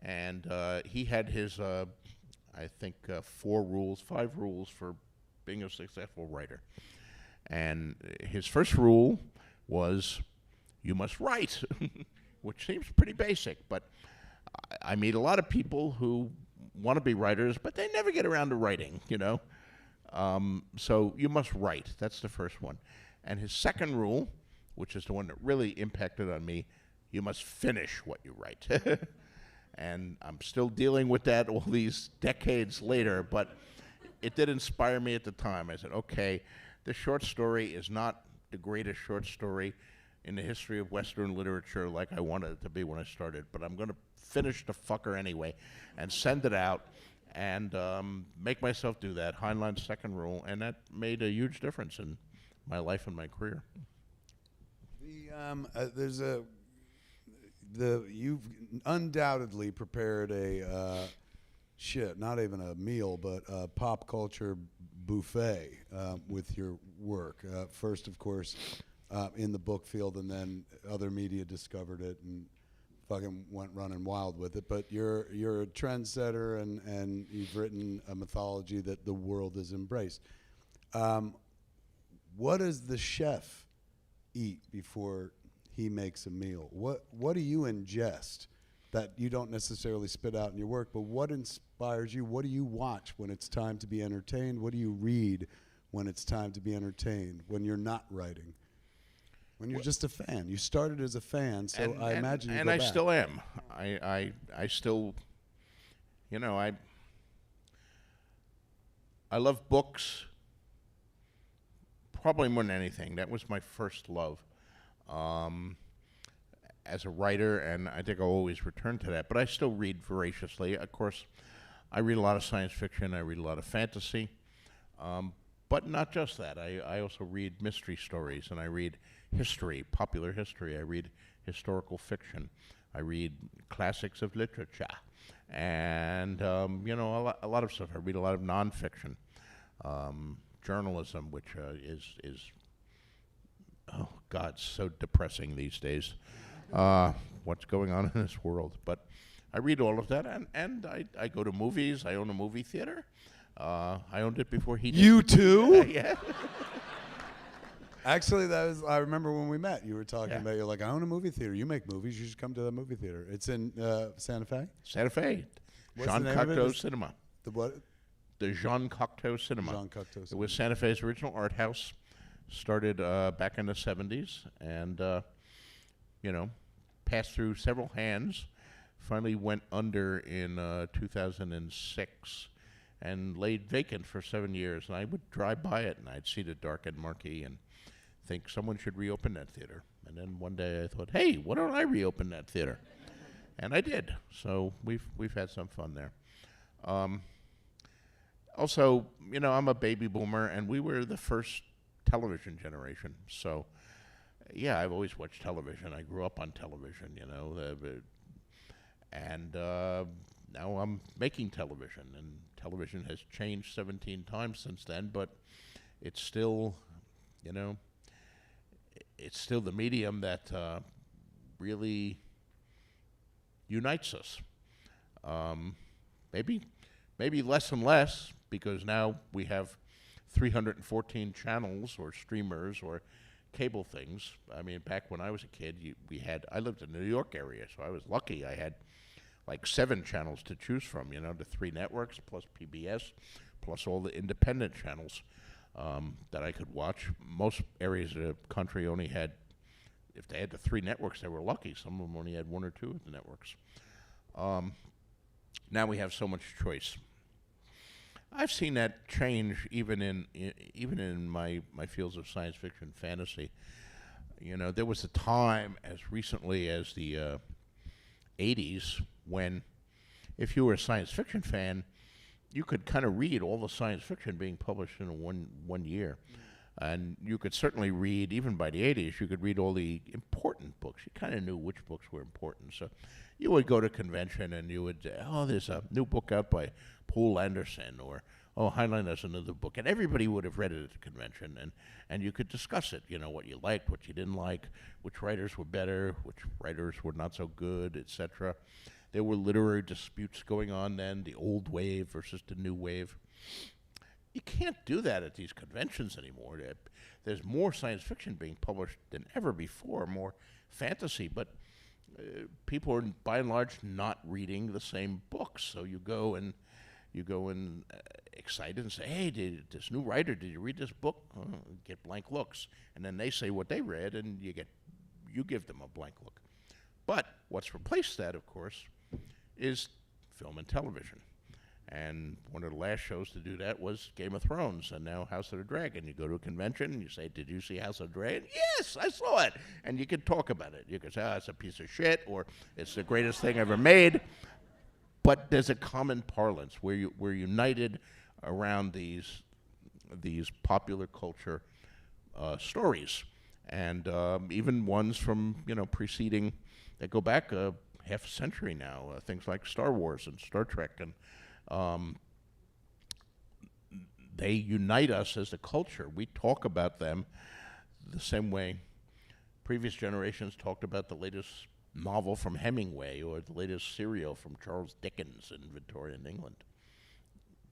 And he had his, I think, 5 rules for being a successful writer. And his first rule was, you must write, which seems pretty basic. But I meet a lot of people who want to be writers, but they never get around to writing, So you must write. That's the first one. And his second rule, which is the one that really impacted on me, you must finish what you write. And I'm still dealing with that all these decades later, but it did inspire me at the time. I said, okay, this short story is not the greatest short story in the history of Western literature like I wanted it to be when I started, but I'm going to finish the fucker anyway and send it out and make myself do that. Heinlein's second rule, and that made a huge difference in my life and my career. You've undoubtedly prepared not even a meal, but a pop culture buffet with your work. First, of course, in the book field, and then other media discovered it and fucking went running wild with it. But you're a trendsetter, and you've written a mythology that the world has embraced. What does the chef eat before he makes a meal? What do you ingest that you don't necessarily spit out in your work, but what inspires you? What do you watch when it's time to be entertained? What do you read when it's time to be entertained, when you're not writing? When you're just a fan. You started as a fan, so I imagine you go back. And I still am. I still, you know, I love books probably more than anything. That was my first love as a writer, and I think I'll always return to that. But I still read voraciously. Of course, I read a lot of science fiction. I read a lot of fantasy. But not just that. I also read mystery stories, and I read history, popular history. I read historical fiction. I read classics of literature. And, you know, a lot of stuff. I read a lot of nonfiction. Journalism, which is, oh, God, so depressing these days. What's going on in this world. But I read all of that, and I go to movies. I own a movie theater. I owned it before he did. You too? Yeah. Actually, I remember when we met, you were talking about, you're like, I own a movie theater. You make movies. You should come to the movie theater. It's in Santa Fe? Santa Fe. What's Jean the name of it? Cocteau Cinema. The what? The Jean Cocteau Cinema. Jean Cocteau Cinema. It was Santa Fe's original art house. Started back in the 70s, and, you know, passed through several hands. Finally went under in 2006. And laid vacant for 7 years. And I would drive by it, and I'd see the darkened marquee and think someone should reopen that theater. And then one day I thought, hey, why don't I reopen that theater? And I did. So we've had some fun there. Also, you know, I'm a baby boomer, and we were the first television generation. So, yeah, I've always watched television. I grew up on television, you know. Now I'm making television, and television has changed 17 times since then, but it's still, you know, it's still the medium that really unites us. Maybe less and less, because now we have 314 channels or streamers or cable things. I mean, back when I was a kid, I lived in the New York area, so I was lucky. I had like 7 channels to choose from, you know, the 3 networks plus PBS, plus all the independent channels that I could watch. Most areas of the country only had, if they had the 3 networks, they were lucky. Some of them only had 1 or 2 of the networks. Now we have so much choice. I've seen that change even in my fields of science fiction, fantasy. You know, there was a time as recently as the 80s when, if you were a science fiction fan, you could kind of read all the science fiction being published in one year. And you could certainly read, even by the 80s, you could read all the important books. You kind of knew which books were important. So you would go to convention and you would, there's a new book out by Poul Anderson, or, Highlands has another book. And everybody would have read it at the convention, and you could discuss it, you know, what you liked, what you didn't like, which writers were better, which writers were not so good, etc. There were literary disputes going on then, the old wave versus the new wave. You can't do that at these conventions anymore. There's more science fiction being published than ever before, more fantasy, but people are by and large not reading the same books. So you go and excited and say, hey, this new writer, did you read this book? Get blank looks. And then they say what they read, and you give them a blank look. But what's replaced that, of course, is film and television. And one of the last shows to do that was Game of Thrones, and now House of the Dragon. You go to a convention and you say, did you see House of the Dragon? Yes, I saw it. And you can talk about it. You can say, it's a piece of shit, or it's the greatest thing ever made. But there's a common parlance where we're united around these popular culture stories, and even ones from preceding, that go back half a century now. Things like Star Wars and Star Trek, and they unite us as a culture. We talk about them the same way previous generations talked about the latest novel from Hemingway or the latest serial from Charles Dickens in Victorian England.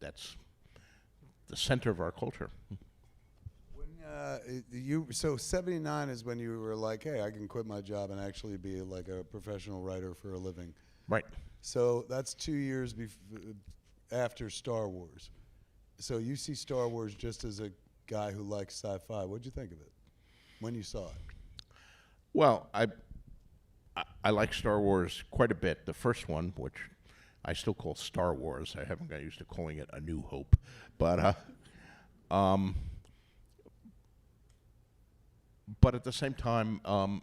That's the center of our culture. So 79 is when you were like, hey, I can quit my job and actually be like a professional writer for a living. Right. So that's 2 years after Star Wars. So you see Star Wars just as a guy who likes sci-fi. What'd you think of it when you saw it? Well, I like Star Wars quite a bit. The first one, which I still call Star Wars, I haven't got used to calling it A New Hope, but at the same time,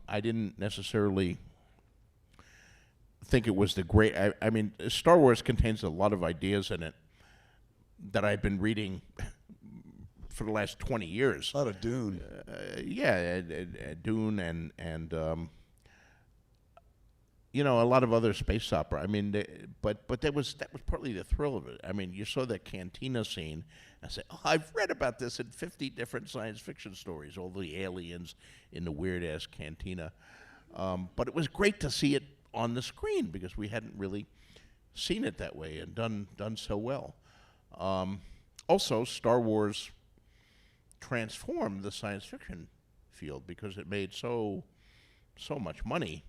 I didn't necessarily think it was the great. I mean, Star Wars contains a lot of ideas in it that I've been reading for the last 20 years. A lot of Dune. Dune and a lot of other space opera. I mean, but that was partly the thrill of it. I mean, you saw that cantina scene. I said, oh, I've read about this in 50 different science fiction stories, all the aliens in the weird-ass cantina. But it was great to see it on the screen because we hadn't really seen it that way and done so well. Also, Star Wars transformed the science fiction field because it made so much money.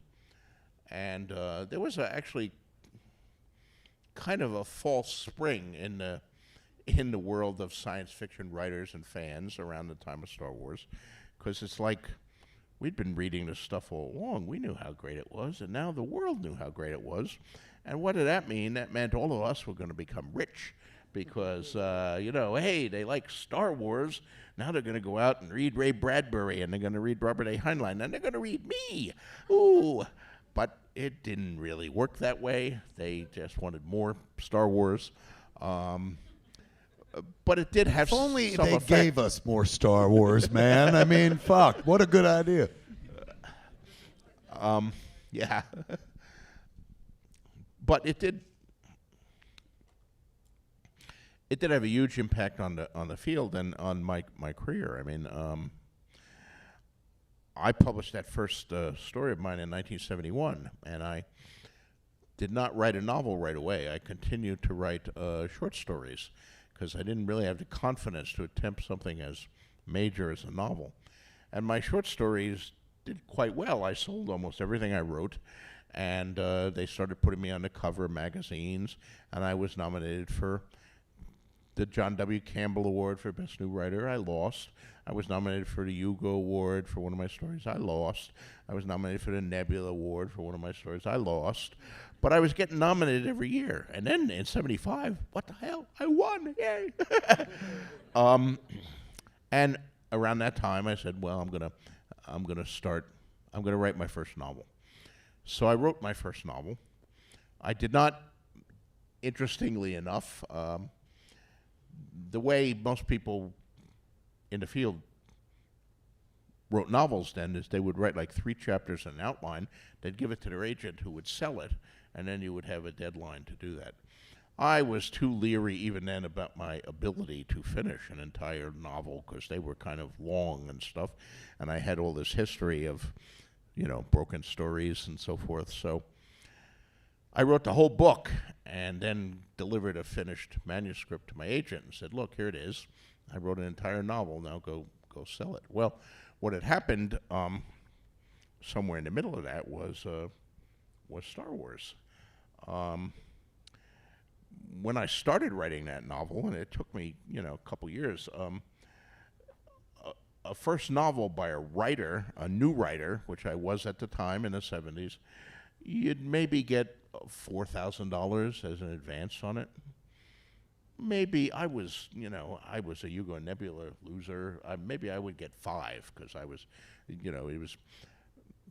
And there was actually kind of a false spring in the world of science fiction writers and fans around the time of Star Wars, because it's like we'd been reading this stuff all along. We knew how great it was, and now the world knew how great it was. And what did that mean? That meant all of us were going to become rich because, hey, they like Star Wars. Now they're going to go out and read Ray Bradbury, and they're going to read Robert A. Heinlein, and they're going to read me. Ooh. But it didn't really work that way. They just wanted more Star Wars. But it did have If only some they effect. gave us more Star Wars, man. I mean, fuck, what a good idea. Yeah. But it did have a huge impact on the field and on my career. I mean, I published that first story of mine in 1971, and I did not write a novel right away. I continued to write short stories because I didn't really have the confidence to attempt something as major as a novel. And my short stories did quite well. I sold almost everything I wrote, and they started putting me on the cover of magazines, and I was nominated for the John W. Campbell Award for Best New Writer. I lost. I was nominated for the Hugo Award for one of my stories. I lost. I was nominated for the Nebula Award for one of my stories. I lost. But I was getting nominated every year. And then in 75, what the hell? I won. Yay. And around that time, I said, well, I'm gonna write my first novel. So I wrote my first novel. I did not, interestingly enough, the way most people in the field wrote novels then is they would write like 3 chapters in an outline, they'd give it to their agent who would sell it, and then you would have a deadline to do that. I was too leery even then about my ability to finish an entire novel because they were kind of long and stuff, and I had all this history of, broken stories and so forth. So I wrote the whole book and then delivered a finished manuscript to my agent and said, look, here it is. I wrote an entire novel. Now go sell it. Well, what had happened somewhere in the middle of that was Star Wars. When I started writing that novel, and it took me, a couple years, a first novel by a writer, a new writer, which I was at the time in the 70s, you'd maybe get $4,000 as an advance on it. Maybe I was a Hugo Nebula loser. Maybe I would get 5 because I was,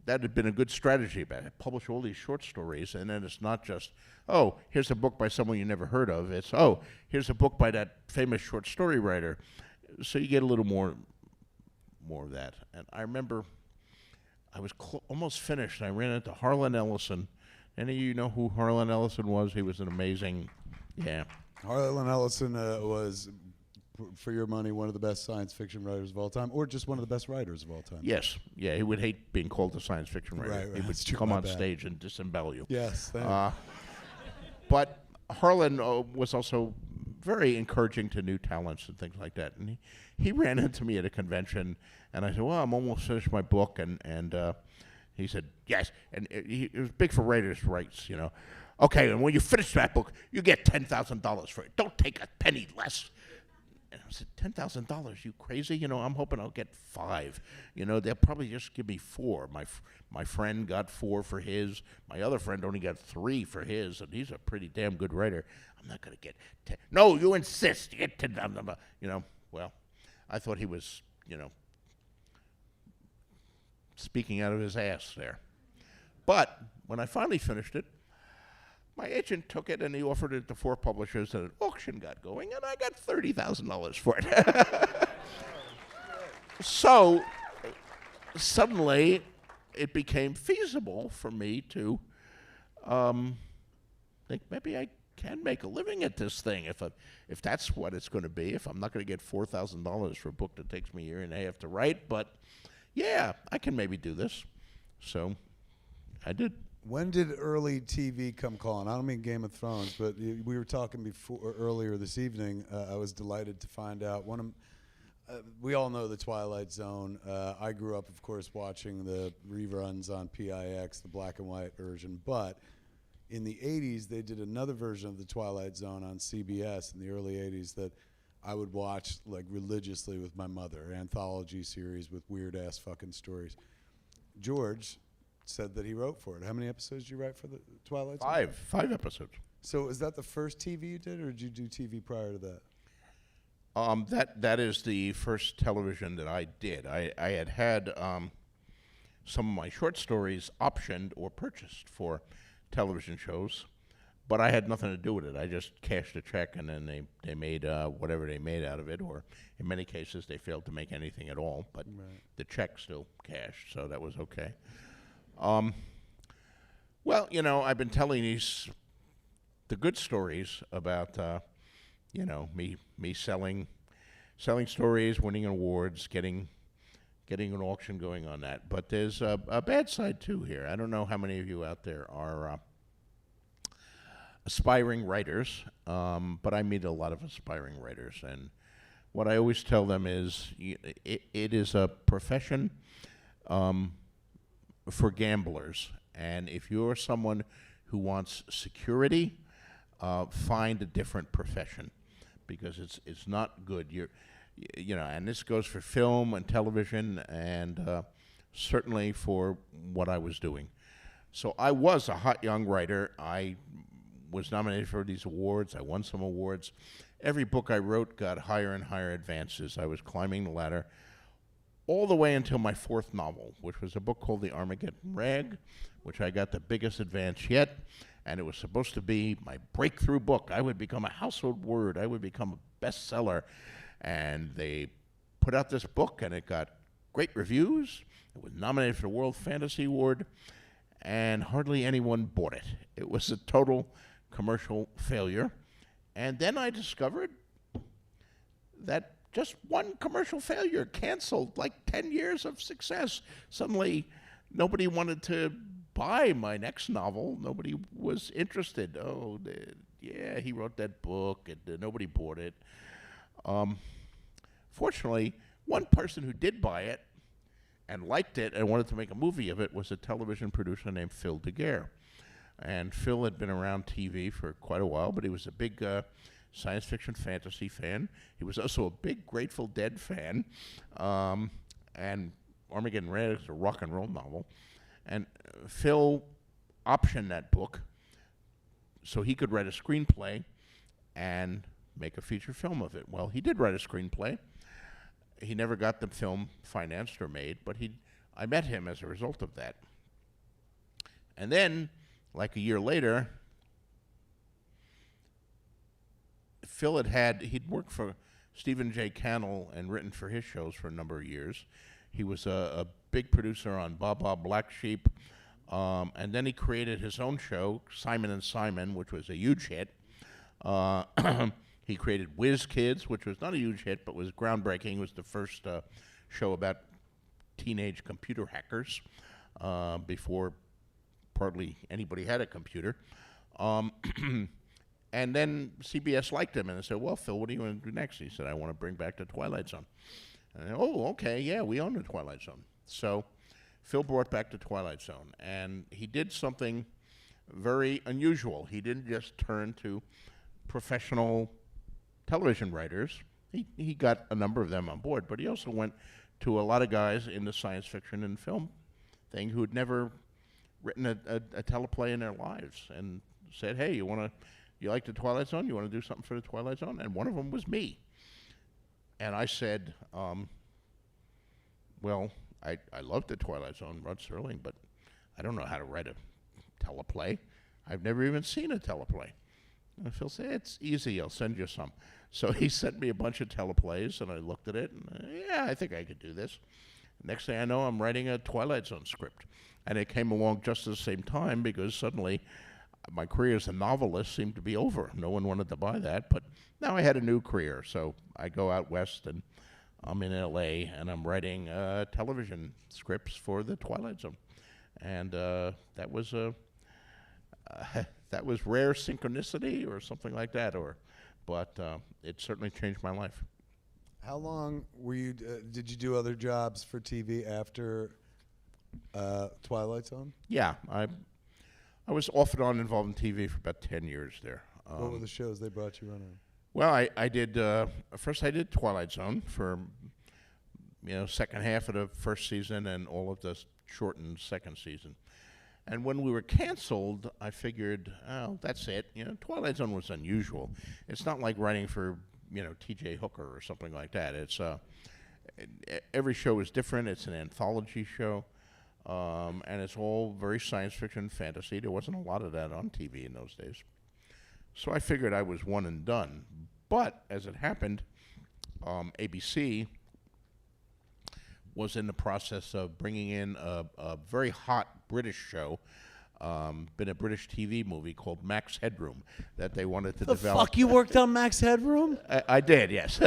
that had been a good strategy about it. Publish all these short stories, and then it's not just, oh, here's a book by someone you never heard of. It's, oh, here's a book by that famous short story writer. So you get a little more of that. And I remember I was almost finished, and I ran into Harlan Ellison. Any of you know who Harlan Ellison was? He was an amazing, yeah. Harlan Ellison was for your money, one of the best science fiction writers of all time, or just one of the best writers of all time. Yes, yeah, he would hate being called a science fiction writer. Right, He would that's true, come my on bad. stage and disembowel you. Yes, But Harlan was also very encouraging to new talents and things like that. And he ran into me at a convention, and I said, well, I'm almost finished my book. And he said, yes. And it was big for writers' rights, you know. Okay, and when you finish that book, you get $10,000 for it. Don't take a penny less. And I said, $10,000? You crazy? You know, I'm hoping I'll get 5. You know, they'll probably just give me 4. My friend got 4 for his. My other friend only got 3 for his, and he's a pretty damn good writer. I'm not going to get 10. No, you insist. You get 10. You know, well, I thought he was, you know, speaking out of his ass there. But when I finally finished it, my agent took it and he offered it to 4 publishers, and an auction got going, and I got $30,000 for it. So suddenly it became feasible for me to think maybe I can make a living at this thing if that's what it's going to be. If I'm not going to get $4,000 for a book that takes me a year and a half to write, but yeah, I can maybe do this. So I did. When did early TV come calling? I don't mean Game of Thrones, but we were talking earlier this evening. I was delighted to find out we all know the Twilight Zone. I grew up, of course, watching the reruns on PIX, the black and white version. But in the 80s, they did another version of the Twilight Zone on CBS in the early 80s that I would watch like religiously with my mother. Anthology series with weird ass fucking stories. George said that he wrote for it. How many episodes did you write for the Twilight Zone? 5 episodes. So is that the first TV you did, or did you do TV prior to that? That is the first television that I did. I had some of my short stories optioned or purchased for television shows, but I had nothing to do with it. I just cashed a check, and then they made whatever they made out of it, or in many cases they failed to make anything at all, but the check still cashed, so that was okay. Well, you know, I've been telling the good stories about, you know, me selling stories, winning awards, getting an auction going on that. But there's a bad side too here. I don't know how many of you out there are aspiring writers, but I meet a lot of aspiring writers, and what I always tell them is it is a profession for gamblers, and if you're someone who wants security, find a different profession, because it's not good. You know, and this goes for film and television, and certainly for what I was doing. So I was a hot young writer. I was nominated for these awards. I won some awards. Every book I wrote got higher and higher advances. I was climbing the ladder all the way until my 4th novel, which was a book called The Armageddon Rag, which I got the biggest advance yet, and it was supposed to be my breakthrough book. I would become a household word. I would become a bestseller. And they put out this book, and it got great reviews. It was nominated for the World Fantasy Award, and hardly anyone bought it. It was a total commercial failure. And then I discovered that just one commercial failure canceled like 10 years of success. Suddenly, nobody wanted to buy my next novel. Nobody was interested. Oh, yeah, he wrote that book, and nobody bought it. Fortunately, one person who did buy it and liked it and wanted to make a movie of it was a television producer named Phil Daguerre. And Phil had been around TV for quite a while, but he was a big science fiction fantasy fan. He was also a big Grateful Dead fan. And Armageddon Red is a rock and roll novel. And Phil optioned that book so he could write a screenplay and make a feature film of it. Well, he did write a screenplay. He never got the film financed or made, but I met him as a result of that. And then, like a year later, Phil he'd worked for Stephen J. Cannell and written for his shows for a number of years. He was a big producer on Baa Black Sheep, and then he created his own show, Simon and Simon, which was a huge hit. He created Whiz Kids, which was not a huge hit, but was groundbreaking. It was the first show about teenage computer hackers before partly anybody had a computer. And then CBS liked him, and they said, well, Phil, what do you want to do next? He said, I want to bring back the Twilight Zone. And oh, okay, yeah, we own the Twilight Zone. So Phil brought back the Twilight Zone, and he did something very unusual. He didn't just turn to professional television writers. He got a number of them on board, but he also went to a lot of guys in the science fiction and film thing who had never written a teleplay in their lives, and said, hey, you like the Twilight Zone? You want to do something for the Twilight Zone? And one of them was me. And I said, well, I love the Twilight Zone, Rod Serling, but I don't know how to write a teleplay. I've never even seen a teleplay. And Phil said, it's easy, I'll send you some. So he sent me a bunch of teleplays, and I looked at it, and yeah, I think I could do this. Next thing I know, I'm writing a Twilight Zone script. And it came along just at the same time, because suddenly my career as a novelist seemed to be over. No one wanted to buy that, but now I had a new career. So I go out west, and I'm in LA, and I'm writing television scripts for the Twilight Zone. And that was rare synchronicity or something like that, but it certainly changed my life. How long were you? Did you do other jobs for TV after Twilight Zone? Yeah, I was off and on involved in TV for about 10 years there. What were the shows they brought you on? Well, I did first. I did Twilight Zone for second half of the first season and all of the shortened second season. And when we were canceled, I figured, oh, that's it. Twilight Zone was unusual. It's not like writing for T.J. Hooker or something like that. It's every show is different. It's an anthology show, and it's all very science fiction, fantasy. There wasn't a lot of that on TV in those days. So I figured I was one and done. But as it happened, ABC was in the process of bringing in a very hot British show, been a British TV movie called Max Headroom that they wanted to develop. The fuck, you worked on Max Headroom? I did, yes.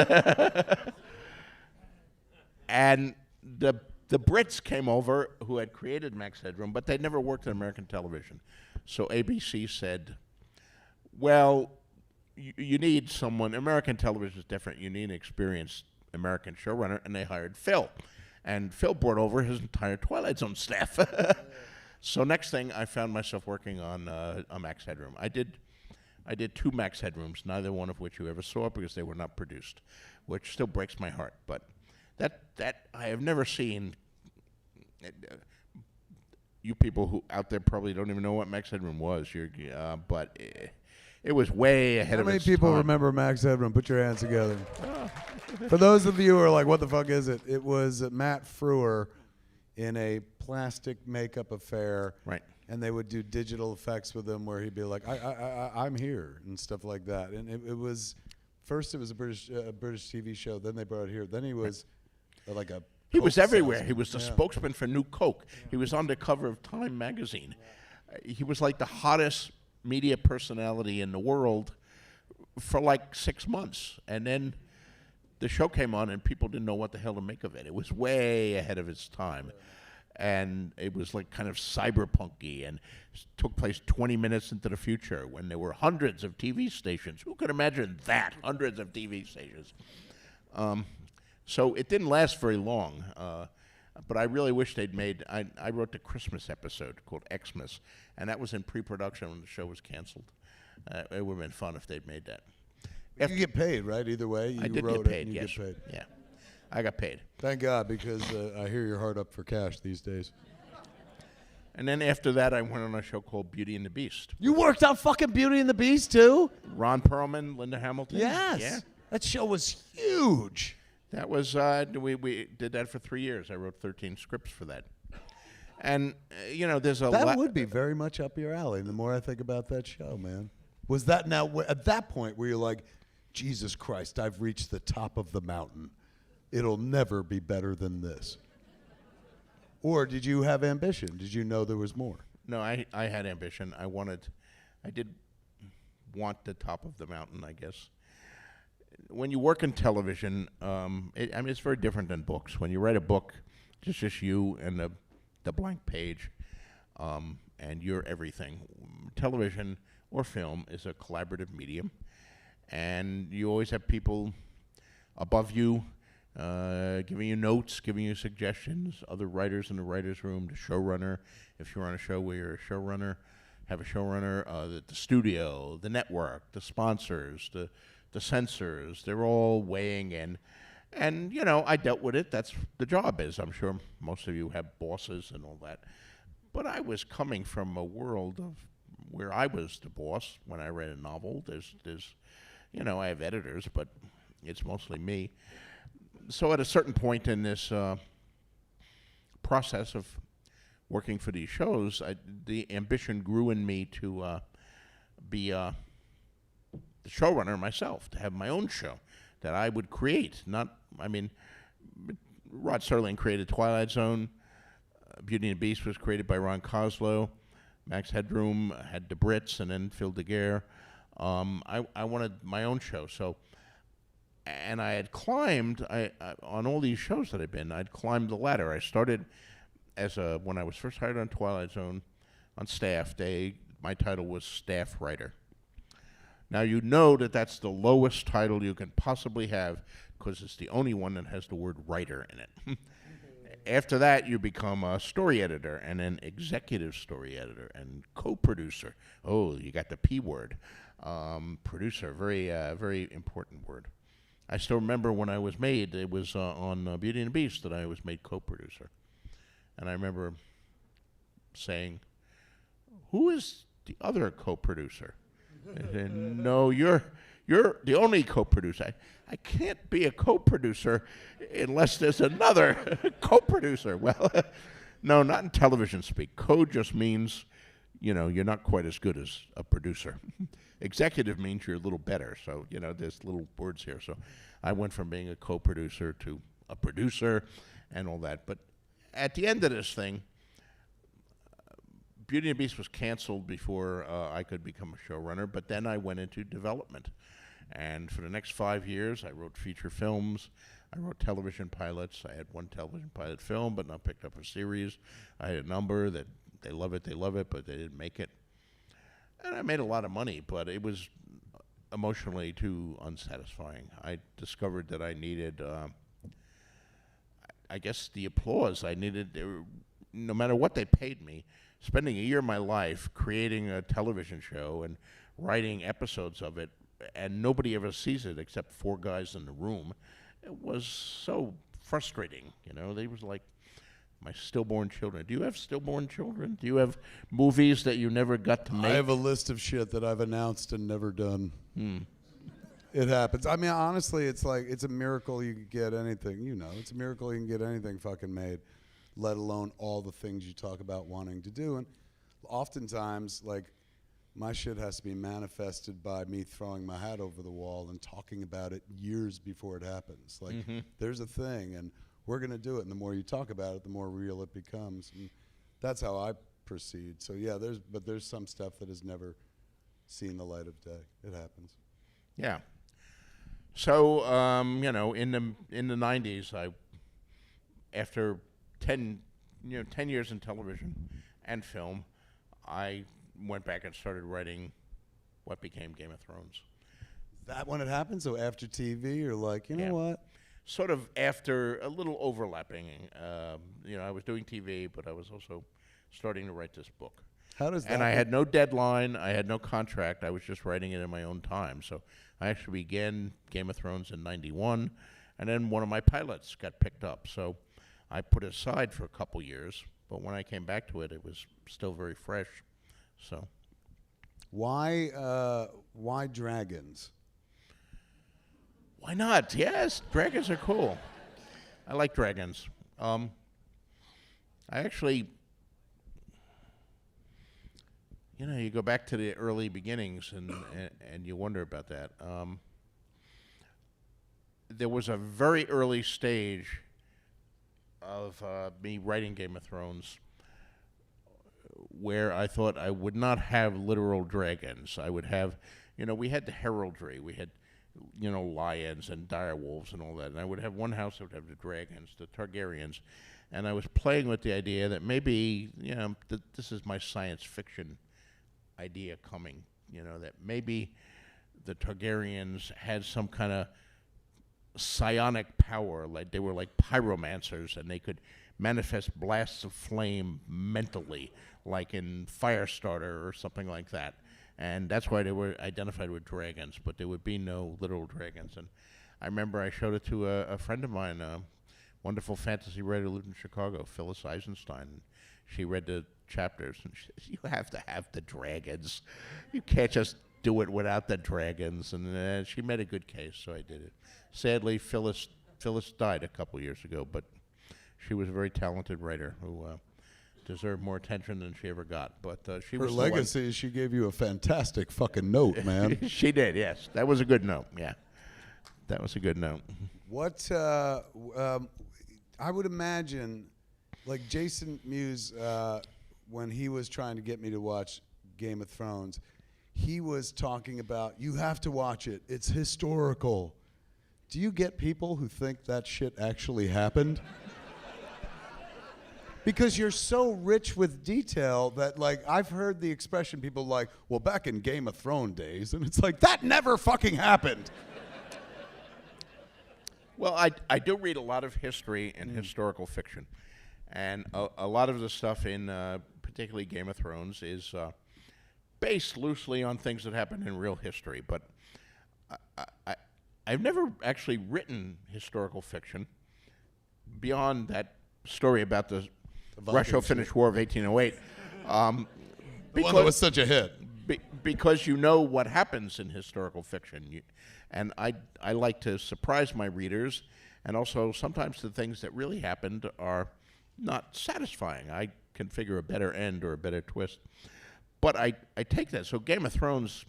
And the Brits came over who had created Max Headroom, but they'd never worked on American television. So ABC said, well, you need someone, American television is different, you need an experienced American showrunner, and they hired Phil. And Phil brought over his entire Twilight Zone staff. So next thing, I found myself working on Max Headroom. I did 2 Max Headrooms, neither one of which you ever saw because they were not produced, which still breaks my heart. But that I have never seen. You people who out there probably don't even know what Max Headroom was. But it was way ahead of its time. How many people remember Max Headroom? Put your hands together. For those of you who are like, what the fuck is it? It was Matt Frewer in a plastic makeup affair. Right. And they would do digital effects with him where he'd be like, I'm here and stuff like that. And it was, first it was a British TV show. Then they brought it here. Then he was like a He was Coke everywhere. salesman. He was the spokesman for New Coke. He was on the cover of Time magazine. He was like the hottest media personality in the world for like 6 months. And then the show came on and people didn't know what the hell to make of it. It was way ahead of its time. And it was like kind of cyberpunky and took place 20 minutes into the future when there were hundreds of TV stations. Who could imagine that? Hundreds of TV stations. So it didn't last very long. But I really wish they'd made, I wrote the Christmas episode called Xmas, and that was in pre-production when the show was canceled. It would have been fun if they'd made that. You get paid, right? Either way, you I did wrote get paid, it and you yes. get paid. Yeah, I got paid. Thank God, because I hear you're hard up for cash these days. And then after that, I went on a show called Beauty and the Beast. You worked on fucking Beauty and the Beast, too? Ron Perlman, Linda Hamilton. Yes. Yeah. That show was huge. That was, we did that for 3 years. I wrote 13 scripts for that. And, there's a lot. That would be very much up your alley. The more I think about that show, man. Was that now, at that point where you're like, Jesus Christ, I've reached the top of the mountain. It'll never be better than this. Or did you have ambition? Did you know there was more? No, I had ambition. I did want the top of the mountain, I guess. when you work in television, it's very different than books. When you write a book, it's just you and the blank page, and you're everything. Television or film is a collaborative medium, and you always have people above you giving you notes, giving you suggestions, other writers in the writer's room, the showrunner, if you're on a show where you're a showrunner, have a showrunner, the studio, the network, the sponsors, the censors, they're all weighing in. And, I dealt with it. That's the job is. I'm sure most of you have bosses and all that. But I was coming from a world of where I was the boss when I read a novel. There's I have editors, but it's mostly me. So at a certain point in this process of working for these shows, the ambition grew in me to be the showrunner myself, to have my own show that I would create. Rod Serling created Twilight Zone. Beauty and the Beast was created by Ron Koslow. Max Headroom had the Brits, and then Phil DeGuerre. I wanted my own show. So, and I had climbed on all these shows that I'd been. I'd climbed the ladder. I started when I was first hired on Twilight Zone on staff. My title was staff writer. Now you know that's the lowest title you can possibly have because it's the only one that has the word writer in it. After that, you become a story editor and an executive story editor and co-producer. Oh, you got the P word. Producer, very important word. I still remember when I was made, it was on Beauty and the Beast that I was made co-producer. And I remember saying, who is the other co-producer? And no, you're the only co-producer. I can't be a co-producer unless there's another co-producer. Well, no, not in television speak. Co just means, you're not quite as good as a producer. Executive means you're a little better. So, there's little words here. So I went from being a co-producer to a producer and all that. But at the end of this thing, Beauty and the Beast was canceled before I could become a showrunner, but then I went into development. And for the next 5 years, I wrote feature films. I wrote television pilots. I had one television pilot film, but not picked up a series. I had a number that they love it, but they didn't make it. And I made a lot of money, but it was emotionally too unsatisfying. I discovered that I needed, I guess, the applause. I needed, no matter what they paid me, spending a year of my life creating a television show and writing episodes of it, and nobody ever sees it except 4 guys in the room. It was so frustrating, They was like my stillborn children. Do you have stillborn children? Do you have movies that you never got to make? I have a list of shit that I've announced and never done. It happens. Honestly, it's like, it's a miracle you can get anything, It's a miracle you can get anything fucking made, let alone all the things you talk about wanting to do. And oftentimes, like, my shit has to be manifested by me throwing my hat over the wall and talking about it years before it happens. Like, there's a thing, and we're going to do it. And the more you talk about it, the more real it becomes. And that's how I proceed. So, yeah, there's some stuff that has never seen the light of day. It happens. Yeah. So, in the 90s, after 10 years in television and film, I went back and started writing what became Game of Thrones. That when it happened? So after TV, you're like, you know what? Sort of after a little overlapping. I was doing TV, but I was also starting to write this book. How does that? And I had no deadline. I had no contract. I was just writing it in my own time. So I actually began Game of Thrones in '91, and then one of my pilots got picked up. So I put it aside for a couple years. But when I came back to it, it was still very fresh. So, why dragons? Why not? Yes, dragons are cool. I like dragons. I actually, you go back to the early beginnings and you wonder about that. There was a very early stage of me writing Game of Thrones where I thought I would not have literal dragons. I would have, we had the heraldry. We had lions and dire wolves and all that. And I would have one house that would have the dragons, the Targaryens, and I was playing with the idea that maybe this is my science fiction idea coming. That maybe the Targaryens had some kind of psionic power, like they were like pyromancers, and they could manifest blasts of flame mentally, like in Firestarter or something like that. And that's why they were identified with dragons, but there would be no literal dragons. And I remember I showed it to a friend of mine, a wonderful fantasy writer who lived in Chicago, Phyllis Eisenstein. She read the chapters, and she said, "You have to have the dragons. You can't just do it without the dragons." And she made a good case, so I did it. Sadly, Phyllis died a couple years ago, but she was a very talented writer who deserved more attention than she ever got. But she Her was legacy is she gave you a fantastic fucking note, man. She did, yes. That was a good note, yeah. That was a good note. What I would imagine, like Jason Mewes, when he was trying to get me to watch Game of Thrones, he was talking about, you have to watch it. It's historical. Do you get people who think that shit actually happened? Because you're so rich with detail that, like, I've heard the expression, people like, well, back in Game of Thrones days, and it's like, that never fucking happened. Well, I do read a lot of history and historical fiction. And a lot of the stuff in particularly Game of Thrones is based loosely on things that happened in real history. But I've never actually written historical fiction beyond that story about the Russo-Finnish War of 1808. The one that was such a hit. Because you know what happens in historical fiction. And I like to surprise my readers, and also sometimes the things that really happened are not satisfying. I can figure a better end or a better twist. But I take that. So Game of Thrones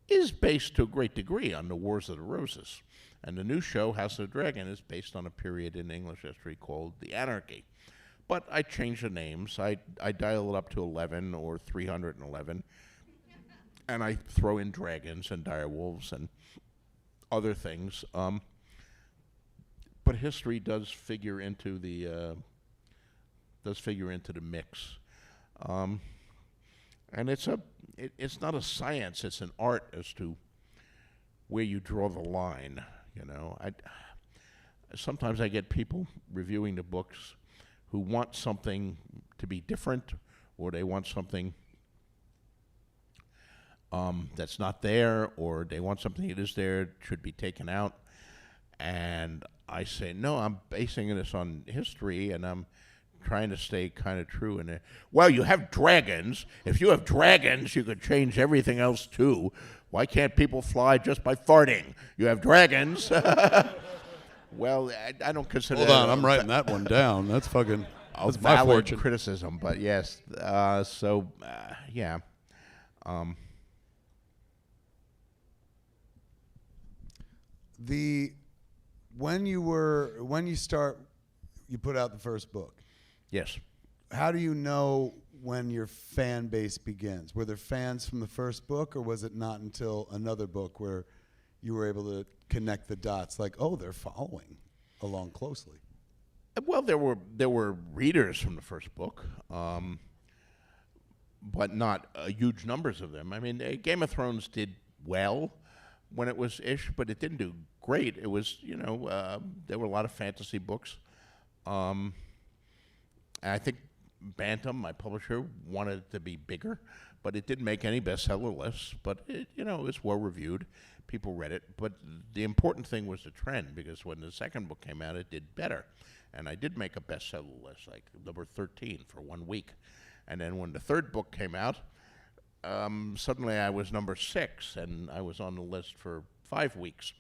is based to a great degree on the Wars of the Roses. And the new show, House of the Dragon, is based on a period in English history called the Anarchy. But I change the names. I dial it up to 11 or 311. And I throw in dragons and direwolves and other things. But history does figure into the mix. And it's not a science, it's an art as to where you draw the line, Sometimes I get people reviewing the books who want something to be different, or they want something that's not there, or they want something that is there, should be taken out. And I say, no, I'm basing this on history, and I'm trying to stay kind of true in it. Well, you have dragons. If you have dragons, you could change everything else too. Why can't people fly just by farting? You have dragons. Well, I don't consider Hold on, I'm writing that one down. That's fucking, that's my valid fortune. criticism, but yes. Yeah. When you put out the first book, Yes. how do you know when your fan base begins? Were there fans from the first book, or was it not until another book where you were able to connect the dots, like, oh, they're following along closely? Well, there were readers from the first book, but not huge numbers of them. I mean, Game of Thrones did well when it was ish, but it didn't do great. It was, there were a lot of fantasy books. And I think Bantam, my publisher, wanted it to be bigger, but it didn't make any bestseller lists. But it was well reviewed. People read it. But the important thing was the trend, because when the second book came out, it did better. And I did make a bestseller list, like number 13 for 1 week. And then when the third book came out, suddenly I was number 6, and I was on the list for 5 weeks.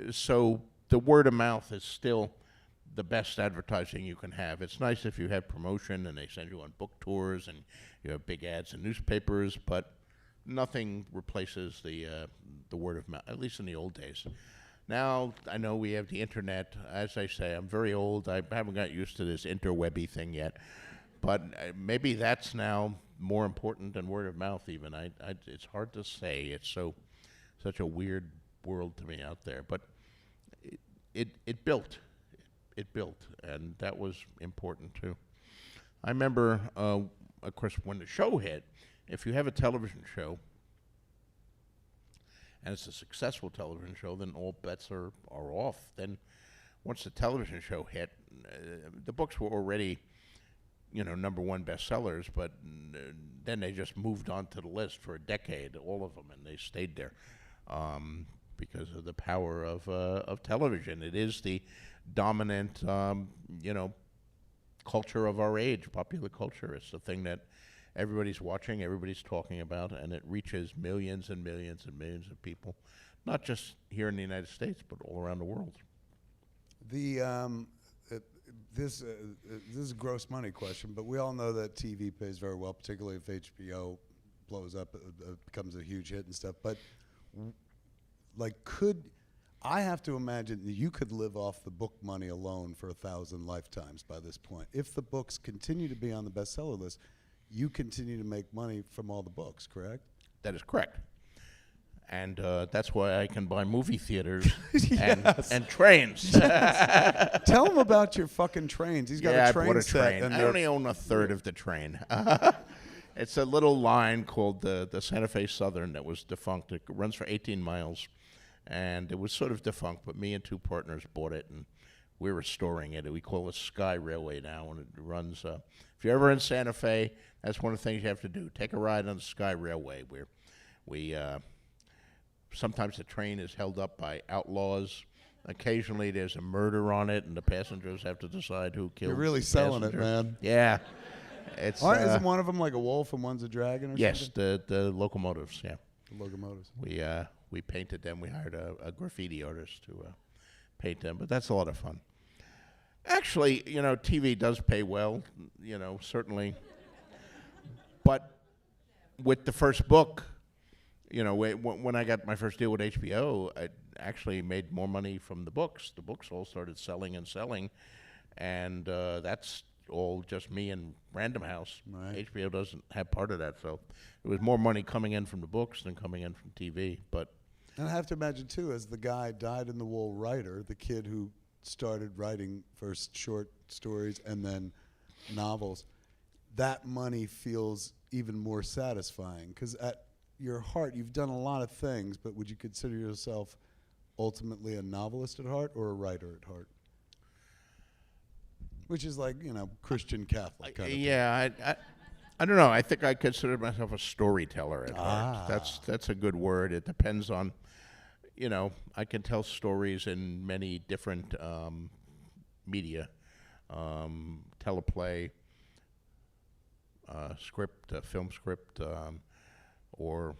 So the word of mouth is still the best advertising you can have. It's nice if you have promotion and they send you on book tours and you have big ads in newspapers, but nothing replaces the word of mouth, at least in the old days. Now, I know we have the internet. As I say, I'm very old. I haven't got used to this interwebby thing yet. But maybe that's now more important than word of mouth even. It's hard to say. It's such a weird world to me out there. But it built, and that was important too. I remember, of course, when the show hit. If you have a television show, and it's a successful television show, then all bets are off. Then, once the television show hit, the books were already, #1 bestsellers, but then they just moved on to the list for a decade, all of them, and they stayed there because of the power of television. It is the dominant, culture of our age, popular culture. It's the thing that everybody's watching, everybody's talking about, and it reaches millions and millions and millions of people, not just here in the United States, but all around the world. This is a gross money question, but we all know that TV pays very well, particularly if HBO blows up, becomes a huge hit and stuff. But I have to imagine that you could live off the book money alone for 1,000 lifetimes by this point. If the books continue to be on the bestseller list, you continue to make money from all the books, correct? That is correct. And that's why I can buy movie theaters and trains. Tell him about your fucking trains. He's got a train I bought a set. train. And I only own a third of the train. It's a little line called the Santa Fe Southern that was defunct. It runs for 18 miles. And it was sort of defunct, but me and two partners bought it, and we're restoring it. We call it Sky Railway now, and it runs. If you're ever in Santa Fe, that's one of the things you have to do. Take a ride on the Sky Railway, where we sometimes the train is held up by outlaws. Occasionally there's a murder on it, and the passengers have to decide who killed. You're really the selling passenger. it, man. Yeah, it's. Isn't one of them like a wolf and one's a dragon or yes, something? the locomotives. Yeah, The locomotives. we painted them. We hired a graffiti artist to paint them, but that's a lot of fun. Actually, TV does pay well, certainly. But with the first book, when I got my first deal with HBO, I actually made more money from the books. The books all started selling and selling, and that's all just me and Random House. Right. HBO doesn't have part of that, so it was more money coming in from the books than coming in from TV. But And I have to imagine, too, as the guy dyed-in-the-wool writer, the kid who started writing first short stories and then novels, that money feels even more satisfying. Because at your heart, you've done a lot of things, but would you consider yourself ultimately a novelist at heart or a writer at heart? Which is like, Christian Catholic kind of thing. yeah, I don't know. I think I consider myself a storyteller at heart. That's a good word. It depends on, I can tell stories in many different media, teleplay, script, film script, or,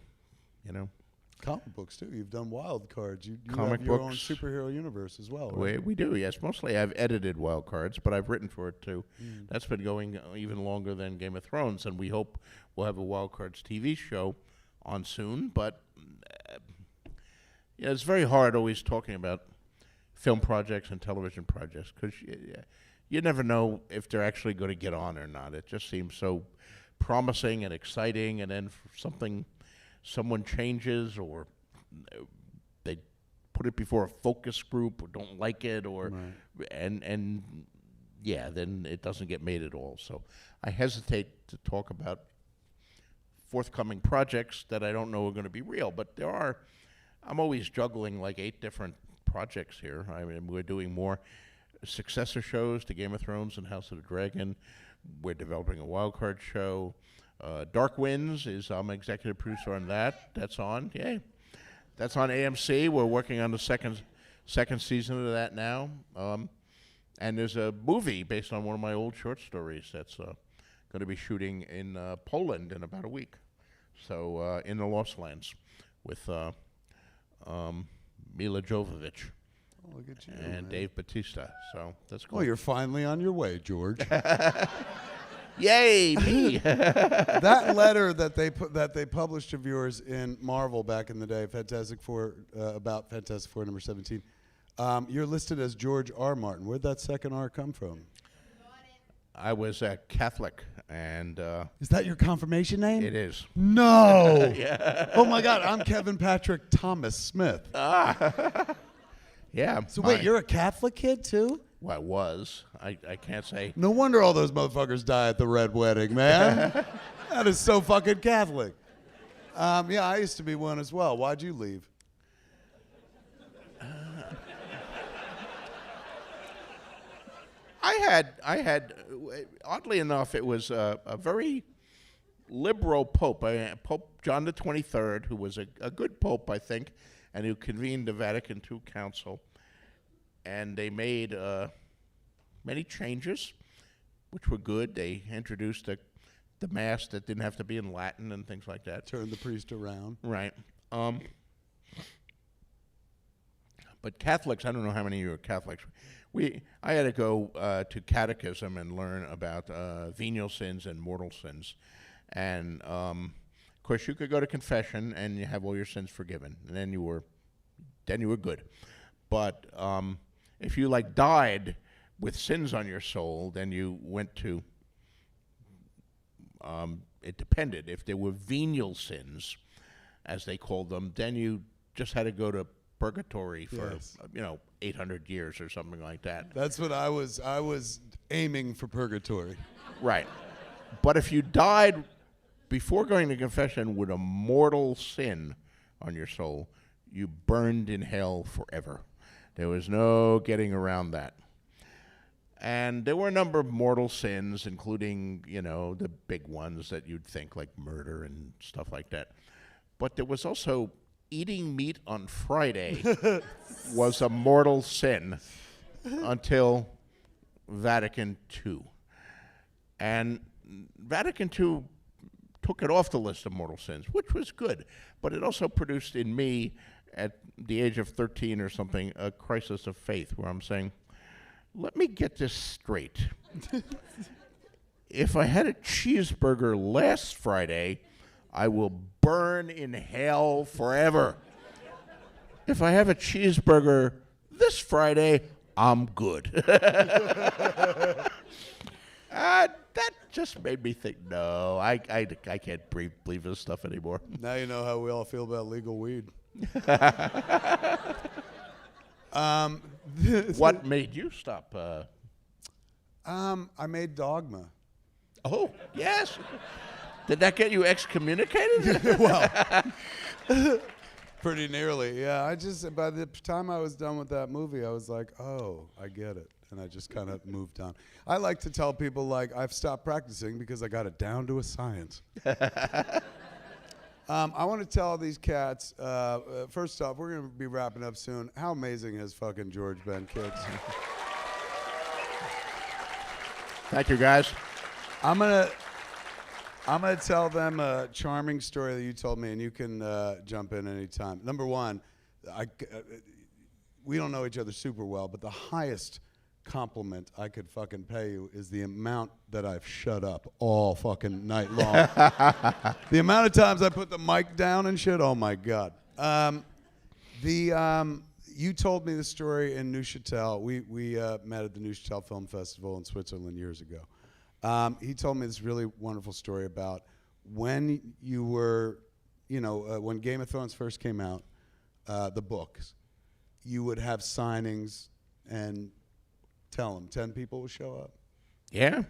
Comic books, too. You've done wild cards. You Comic have your own books. superhero universe as well, right? we do, yes. Mostly I've edited Wild Cards, but I've written for it too. That's been going even longer than Game of Thrones, and we hope we'll have a Wild Cards TV show on soon. But it's very hard always talking about film projects and television projects because you never know if they're actually going to get on or not. It just seems so promising and exciting, and then someone changes or they put it before a focus group or don't like it or and then it doesn't get made at all. So I hesitate to talk about forthcoming projects that I don't know are going to be real, but I'm always juggling like 8 different projects here. I mean, we're doing more successor shows to Game of Thrones and House of the Dragon. We're developing a wildcard show. Dark Winds I'm executive producer on that. That's on, yay. That's on AMC. We're working on the second season of that now. And there's a movie based on one of my old short stories that's going to be shooting in Poland in about a week. So in the Lost Lands with Mila Jovovich. Oh, look at you. And man. Dave Bautista. So that's cool. Well, you're finally on your way, George. Yay, me! That letter that they published of yours in Marvel back in the day, Fantastic Four, about Fantastic Four number 17. You're listed as George R. Martin. Where'd that second R come from? I was a Catholic And Is that your confirmation name? it is. No. Oh my God, I'm Kevin Patrick Thomas Smith. Yeah. So wait, you're a Catholic kid too? Well, I was. I can't say. No wonder all those motherfuckers die at the red wedding, man. That is so fucking Catholic. Yeah, I used to be one as well. Why'd you leave? I had. Oddly enough, it was a very liberal pope, Pope John the 23rd, who was a good pope, I think, and who convened the Vatican II Council, and they made many changes, which were good. They introduced the mass that didn't have to be in Latin and things like that. Turn the priest around. Right. But Catholics, I don't know how many of you are Catholics. I had to go to catechism and learn about venial sins and mortal sins. And, of course, you could go to confession and you have all your sins forgiven. And then you were good. But if you, died with sins on your soul, then you went to, it depended. If there were venial sins, as they called them, then you just had to go to purgatory for 800 years or something like that. That's what I was aiming for purgatory. Right. But if you died before going to confession with a mortal sin on your soul, you burned in hell forever. There was no getting around that. And there were a number of mortal sins, including, the big ones that you'd think, like murder and stuff like that. But there was also eating meat on Friday was a mortal sin until Vatican II. And Vatican II took it off the list of mortal sins, which was good. But it also produced in me, at the age of 13 or something, a crisis of faith where I'm saying, let me get this straight. If I had a cheeseburger last Friday, I will burn in hell forever. If I have a cheeseburger this Friday, I'm good. That just made me think, no, I can't believe this stuff anymore. Now you know how we all feel about legal weed. What made you stop? I made Dogma. Oh, yes. Did that get you excommunicated? Well, pretty nearly, yeah. By the time I was done with that movie, I was like, oh, I get it. And I just kind of moved on. I like to tell people, I've stopped practicing because I got it down to a science. I want to tell these cats, first off, we're going to be wrapping up soon. How amazing has fucking George been, kids? Thank you, guys. I'm gonna tell them a charming story that you told me, and you can jump in anytime. Number one, we don't know each other super well, but the highest compliment I could fucking pay you is the amount that I've shut up all fucking night long. The amount of times I put the mic down and shit, oh my God. You told me the story in Neuchâtel. We met at the Neuchâtel Film Festival in Switzerland years ago. He told me this really wonderful story about when you were, when Game of Thrones first came out, the books, you would have signings and tell them 10 people would show up. Yeah,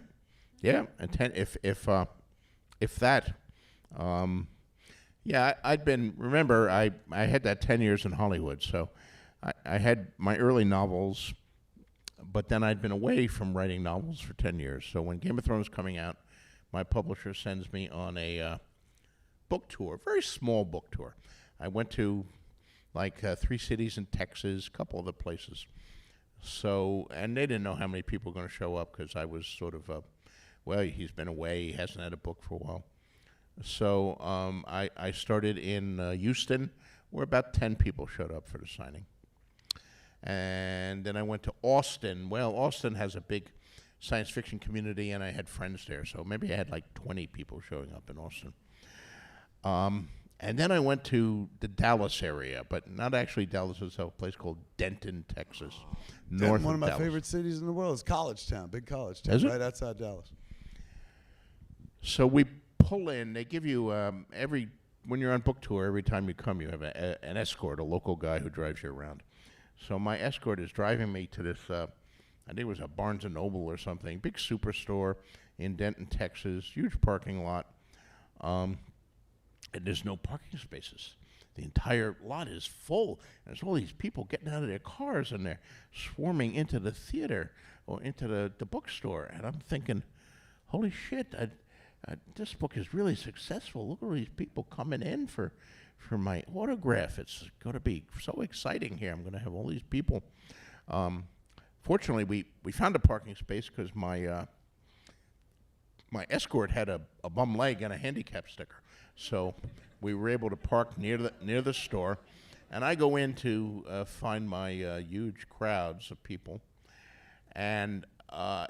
and 10 if that. Yeah, I'd been. Remember, I had that 10 years in Hollywood, so I had my early novels. But then I'd been away from writing novels for 10 years. So when Game of Thrones was coming out, my publisher sends me on a book tour, very small book tour. I went to 3 cities in Texas, a couple other places. So, and they didn't know how many people were going to show up because I was sort of, he's been away, he hasn't had a book for a while. So I started in Houston, where about 10 people showed up for the signing. And then I went to Austin. Well, Austin has a big science fiction community, and I had friends there. So maybe I had 20 people showing up in Austin. And then I went to the Dallas area, but not actually Dallas. It's a place called Denton, Texas, north of Dallas. One of my favorite cities in the world is college town, big college town, Is it? right outside Dallas. So we pull in. They give you when you're on book tour, every time you come, you have an escort, a local guy who drives you around. So my escort is driving me to this, I think it was a Barnes & Noble or something, big superstore in Denton, Texas, huge parking lot. And there's no parking spaces. The entire lot is full. And there's all these people getting out of their cars and they're swarming into the theater or into the bookstore. And I'm thinking, holy shit, this book is really successful. Look at all these people coming in for my autograph. It's going to be so exciting here. I'm going to have all these people. Fortunately, we found a parking space because my escort had a bum leg and a handicap sticker. So we were able to park near the store. And I go in to find my huge crowds of people. And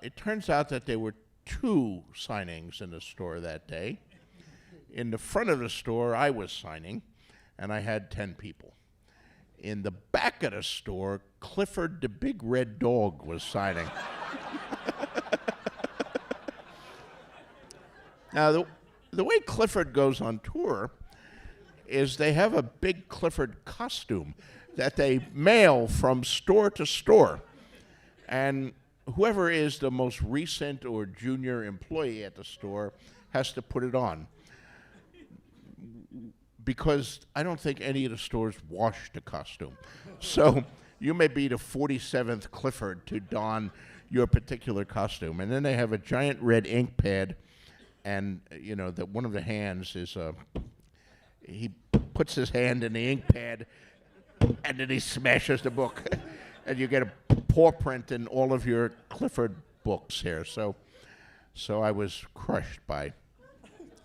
it turns out that there were 2 signings in the store that day. In the front of the store, I was signing, and I had 10 people. In the back of the store, Clifford the Big Red Dog was signing. Now, the way Clifford goes on tour is they have a big Clifford costume that they mail from store to store. And whoever is the most recent or junior employee at the store has to put it on. Because I don't think any of the stores wash the costume. So you may be the 47th Clifford to don your particular costume. And then they have a giant red ink pad, and that one of the hands is he puts his hand in the ink pad, and then he smashes the book. And you get a paw print in all of your Clifford books here. So I was crushed by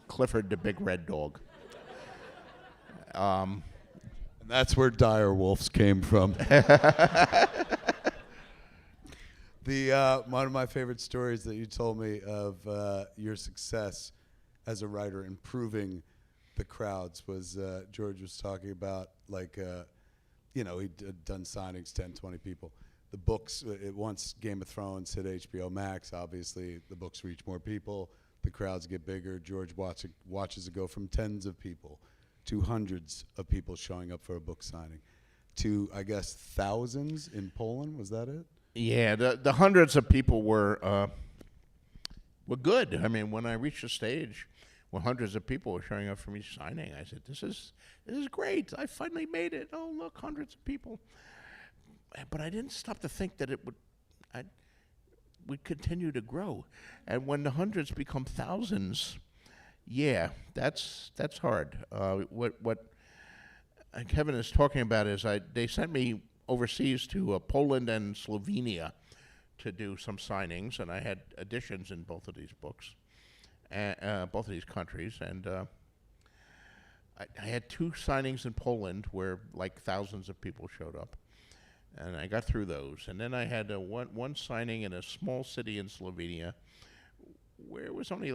Clifford the Big Red Dog. And that's where dire wolves came from. One of my favorite stories that you told me of your success as a writer improving the crowds was George was talking about he'd done signings, 10, 20 people. The books, once Game of Thrones hit HBO Max, obviously the books reach more people, the crowds get bigger. George watches it go from tens of people to hundreds of people showing up for a book signing to, I guess, thousands in Poland. Was that it? Yeah, the hundreds of people were good. I mean, when I reached the stage where hundreds of people were showing up for me signing, I said, this is great. I finally made it. Oh, look, hundreds of people. But I didn't stop to think that we'd continue to grow. And when the hundreds become thousands, yeah, that's hard. What Kevin is talking about is they sent me overseas to Poland and Slovenia to do some signings, and I had editions in both of these books. Both of these countries, and I had 2 signings in Poland where thousands of people showed up, and I got through those. And then I had one signing in a small city in Slovenia where it was only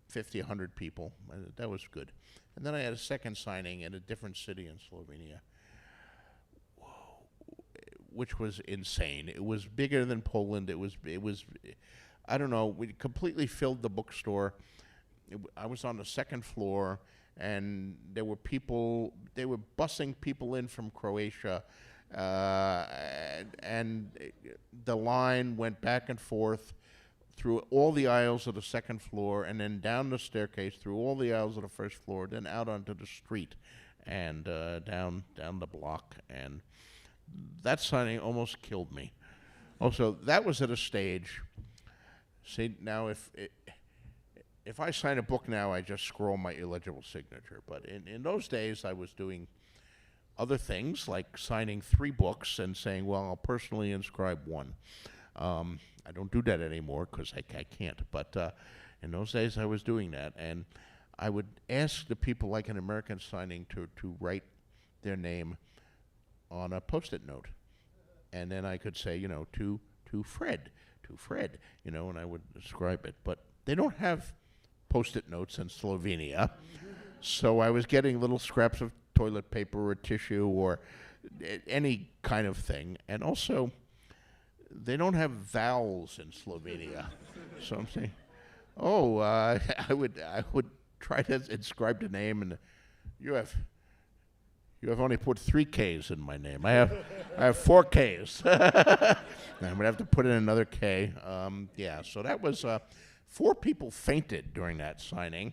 50, 100 people. That was good. And then I had a second signing in a different city in Slovenia, which was insane. It was bigger than Poland. It was. I don't know. We completely filled the bookstore. I was on the second floor, and there were people. They were busing people in from Croatia, and the line went back and forth through all the aisles of the second floor, and then down the staircase through all the aisles of the first floor, then out onto the street, and down the block. And that signing almost killed me. Also, that was at a stage. See, now if I sign a book now, I just scroll my illegible signature. But in those days, I was doing other things, like signing 3 books and saying, well, I'll personally inscribe 1. I don't do that anymore because I can't. But in those days, I was doing that. And I would ask the people, like an American signing, to write their name on a Post-it note. And then I could say, to Fred, and I would describe it. But they don't have Post-it notes in Slovenia. So I was getting little scraps of toilet paper or tissue or any kind of thing. And also, they don't have vowels in Slovenia. So I'm saying, Oh, I would try to inscribe the name, and you have only put 3 Ks in my name. I have 4 Ks. I'm gonna have to put in another K. Yeah, so that was 4 people fainted during that signing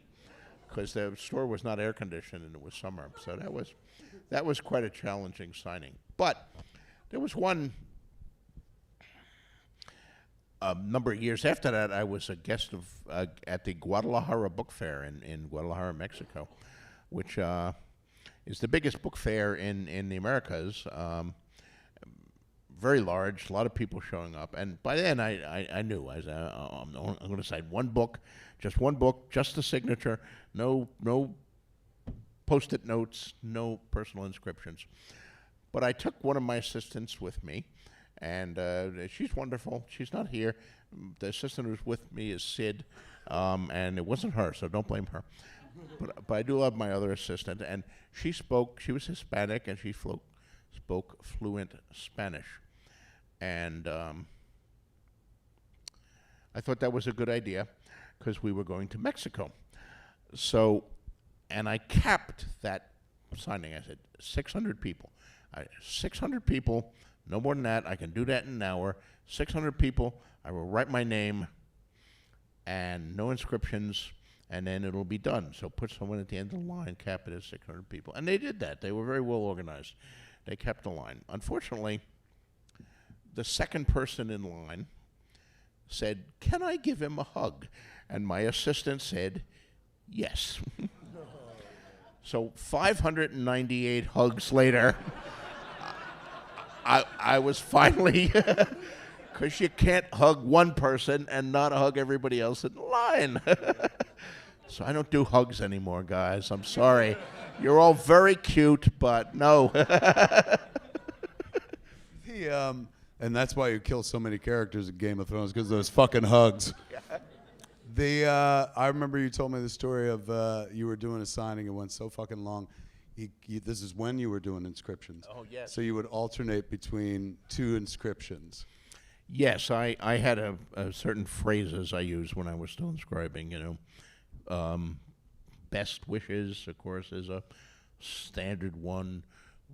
because the store was not air conditioned and it was summer. So that was quite a challenging signing. But there was one. A number of years after that, I was a guest of at the Guadalajara Book Fair in Guadalajara, Mexico, which is the biggest book fair in the Americas. Very large, a lot of people showing up, and by then I knew I'm going to sign one book, just the signature, no post-it notes, no personal inscriptions. But I took one of my assistants with me. And she's wonderful. She's not here. The assistant who's with me is Sid, and it wasn't her, so don't blame her. But I do love my other assistant, and she was Hispanic, and she spoke fluent Spanish. And I thought that was a good idea because we were going to Mexico. So, and I capped that signing. I said, 600 people. 600 people. No more than that. I can do that in an hour. 600 people. I will write my name and no inscriptions, and then it'll be done. So put someone at the end of the line, cap it as 600 people. And they did that. They were very well organized. They kept the line. Unfortunately, the second person in line said, "Can I give him a hug?" And my assistant said, "Yes." So 598 hugs later, I was finally, because you can't hug one person and not hug everybody else in line. So I don't do hugs anymore, guys. I'm sorry. You're all very cute, but no. And that's why you kill so many characters in Game of Thrones, because those fucking hugs. I remember you told me the story of you were doing a signing. It went so fucking long. This is when you were doing inscriptions. Oh, yes. So you would alternate between 2 inscriptions. Yes, I had a certain phrases I used when I was still inscribing, best wishes, of course, is a standard one.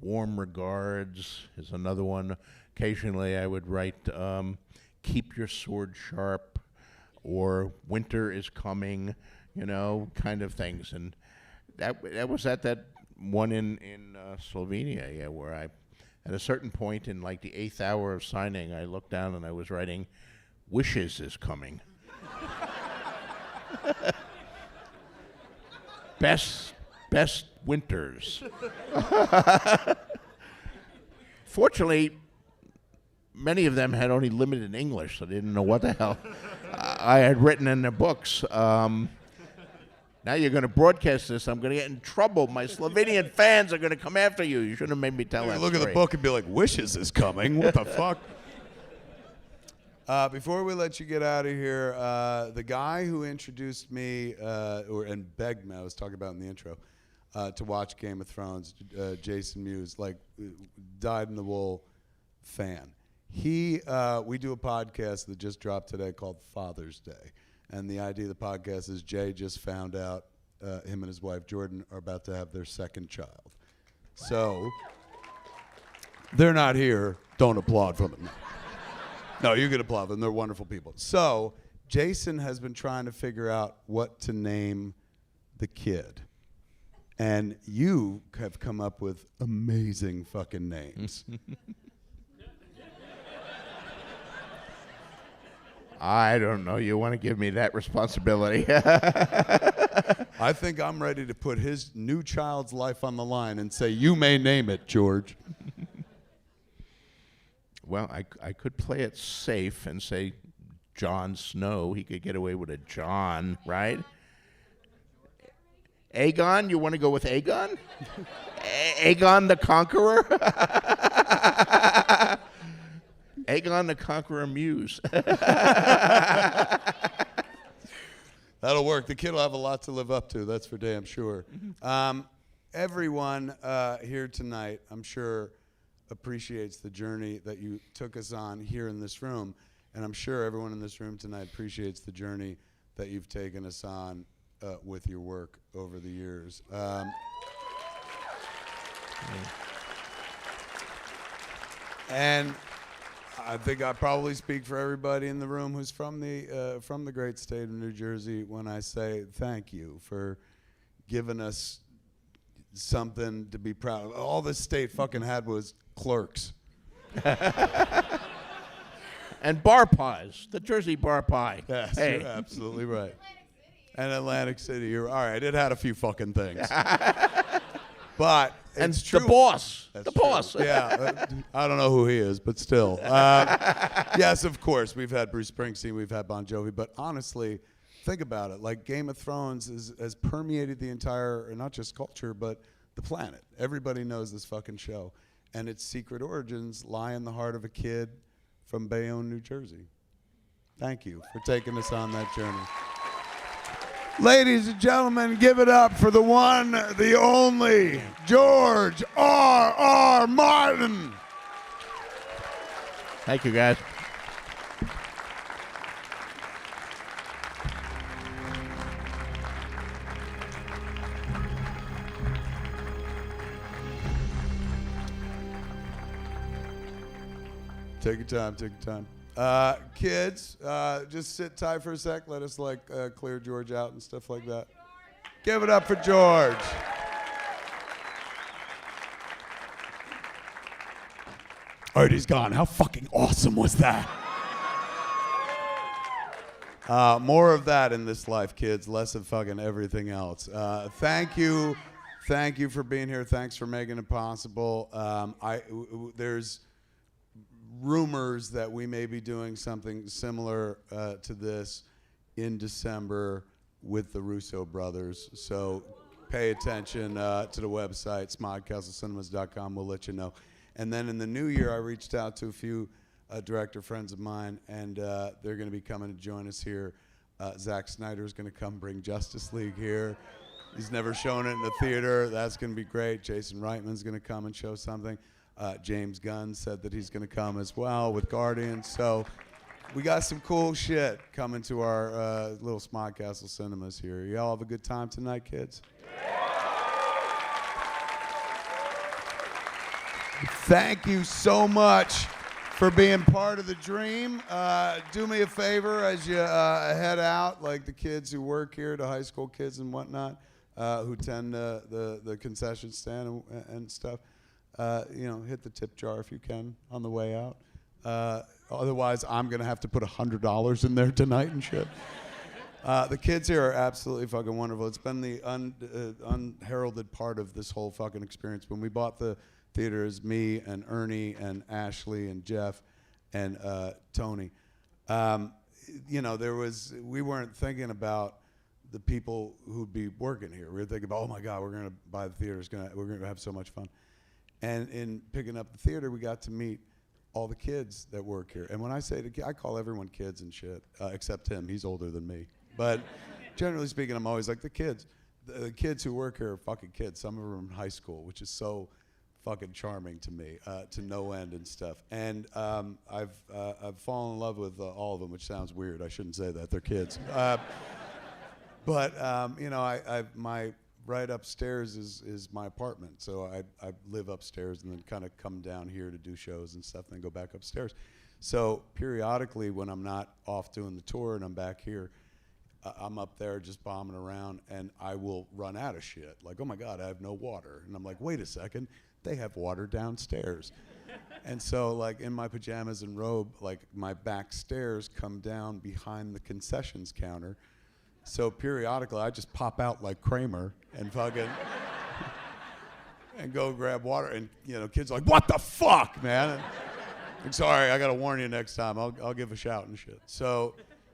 Warm regards is another one. Occasionally I would write, keep your sword sharp, or winter is coming, kind of things. And that was at that one in Slovenia, yeah, where I, at a certain point in like the 8th hour of signing, I looked down and I was writing, wishes is coming. Best winters. Fortunately, many of them had only limited English, so they didn't know what the hell I had written in their books. Now you're going to broadcast this. I'm going to get in trouble. My Slovenian fans are going to come after you. You shouldn't have made me tell that Look story. at the book and be like, wishes is coming. What the fuck? Before we let you get out of here, the guy who introduced me and begged me, I was talking about in the intro, to watch Game of Thrones, Jason Mewes, dyed-in-the-wool fan. We do a podcast that just dropped today called Father's Day. And the idea of the podcast is Jay just found out him and his wife Jordan are about to have their second child. So they're not here. Don't applaud for them. No, you can applaud them. They're wonderful people. So Jason has been trying to figure out what to name the kid. And you have come up with amazing fucking names. I don't know. You want to give me that responsibility? I think I'm ready to put his new child's life on the line and say, you may name it, George. Well, I could play it safe and say Jon Snow. He could get away with a John, right? Aegon? You want to go with Aegon? Aegon the Conqueror? Aegon the Conqueror Muse. That'll work. The kid will have a lot to live up to. That's for damn sure. Everyone here tonight, I'm sure, appreciates the journey that you took us on here in this room. And I'm sure everyone in this room tonight appreciates the journey that you've taken us on with your work over the years. And I think I probably speak for everybody in the room who's from the great state of New Jersey when I say thank you for giving us something to be proud of. All this state fucking had was clerks. And bar pies, the Jersey bar pie. Yes, Hey. you're absolutely right. And Atlantic City, you're all right. It had a few fucking things, but And it's true. the boss. That's the true. boss. Yeah, I don't know who he is, but still. Yes, of course, we've had Bruce Springsteen, we've had Bon Jovi, but honestly, think about it. Like Game of Thrones has permeated the entire, not just culture, but the planet. Everybody knows this fucking show, and its secret origins lie in the heart of a kid from Bayonne, New Jersey. Thank you for taking us on that journey. Ladies and gentlemen, give it up for the one, the only, George R.R. Martin. Thank you, guys. Take your time, take your time. Kids, just sit tight for a sec. Let us clear George out and stuff like that. Give it up for George. All right, he's gone. How fucking awesome was that? More of that in this life, kids. Less of fucking everything else. Thank you for being here. Thanks for making it possible. There's rumors that we may be doing something similar to this in December with the Russo brothers. So pay attention to the website, smodcastlecinemas.com. We'll let you know. And then in the new year, I reached out to a few director friends of mine, and they're going to be coming to join us here. Zack Snyder's going to come bring Justice League here. He's never shown it in the theater. That's going to be great. Jason Reitman's going to come and show something. James Gunn said that he's going to come as well with Guardians. So we got some cool shit coming to our little Smodcastle Cinemas here. Y'all have a good time tonight, kids? Thank you so much for being part of the dream. Do me a favor as you head out, like the kids who work here, the high school kids and whatnot, who tend the concession stand and stuff. Hit the tip jar if you can on the way out. Otherwise, I'm going to have to put $100 in there tonight and shit. The kids here are absolutely fucking wonderful. It's been the unheralded part of this whole fucking experience. When we bought the theaters, me and Ernie and Ashley and Jeff and Tony, we weren't thinking about the people who'd be working here. We were thinking about, oh my God, we're going to buy the theater. We're going to have so much fun. And in picking up the theater, we got to meet all the kids that work here. And when I say I call everyone kids and shit, except him. He's older than me. But generally speaking, I'm always like, the kids. The kids who work here are fucking kids. Some of them are in high school, which is so fucking charming to me, to no end and stuff. And I've fallen in love with all of them, which sounds weird. I shouldn't say that. They're kids. My right upstairs is my apartment. So I live upstairs and then kind of come down here to do shows and stuff and then go back upstairs. So periodically when I'm not off doing the tour and I'm back here, I'm up there just bombing around and I will run out of shit. Like, oh my God, I have no water. And I'm like, wait a second, they have water downstairs. And so like in my pajamas and robe, like my back stairs come down behind the concessions counter. So periodically, I just pop out like Kramer and fucking and go grab water. And kids are like, "What the fuck, man?" And I'm sorry, I gotta warn you next time. I'll give a shout and shit. So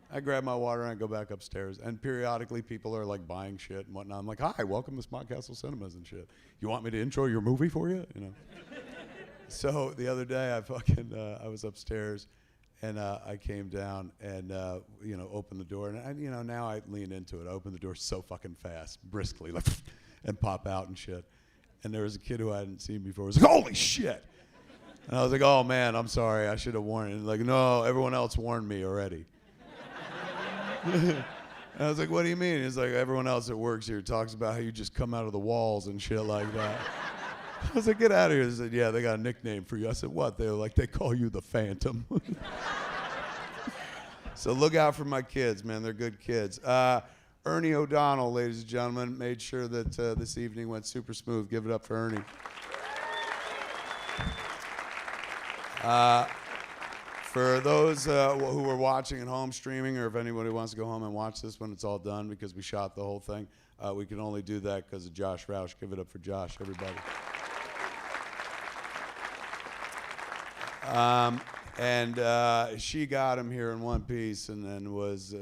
I grab my water and I go back upstairs. And periodically, people are like buying shit and whatnot. I'm like, "Hi, welcome to Smodcastle Cinemas and shit. You want me to intro your movie for you?" So the other day, I was upstairs. And I came down and, opened the door. And, now I lean into it. I open the door so fucking fast, briskly, like, and pop out and shit. And there was a kid who I hadn't seen before. He was like, holy shit. And I was like, oh, man, I'm sorry. I should have warned you. And like, no, everyone else warned me already. And And I was like, what do you mean? He's like, everyone else that works here talks about how you just come out of the walls and shit like that. I was like, get out of here. They said, yeah, they got a nickname for you. I said, what? They were like, they call you the Phantom. So look out for my kids, man. They're good kids. Ernie O'Donnell, ladies and gentlemen, made sure that this evening went super smooth. Give it up for Ernie. For those who are watching at home streaming, or if anybody wants to go home and watch this when it's all done, because we shot the whole thing, we can only do that because of Josh Roush. Give it up for Josh, everybody. She got him here in one piece, and then was,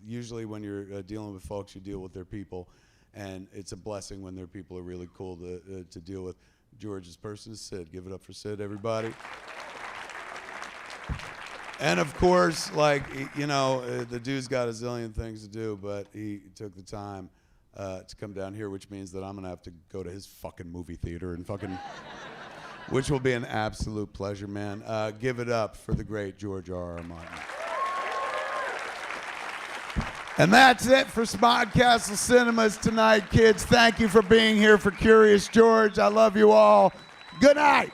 usually when you're dealing with folks, you deal with their people, and it's a blessing when their people are really cool to deal with. George's person is Sid. Give it up for Sid, everybody. And of course, the dude's got a zillion things to do, but he took the time to come down here, which means that I'm gonna have to go to his fucking movie theater and which will be an absolute pleasure, man. Give it up for the great George R.R. Martin. And that's it for Smodcastle Cinemas tonight, kids. Thank you for being here for Curious George. I love you all. Good night.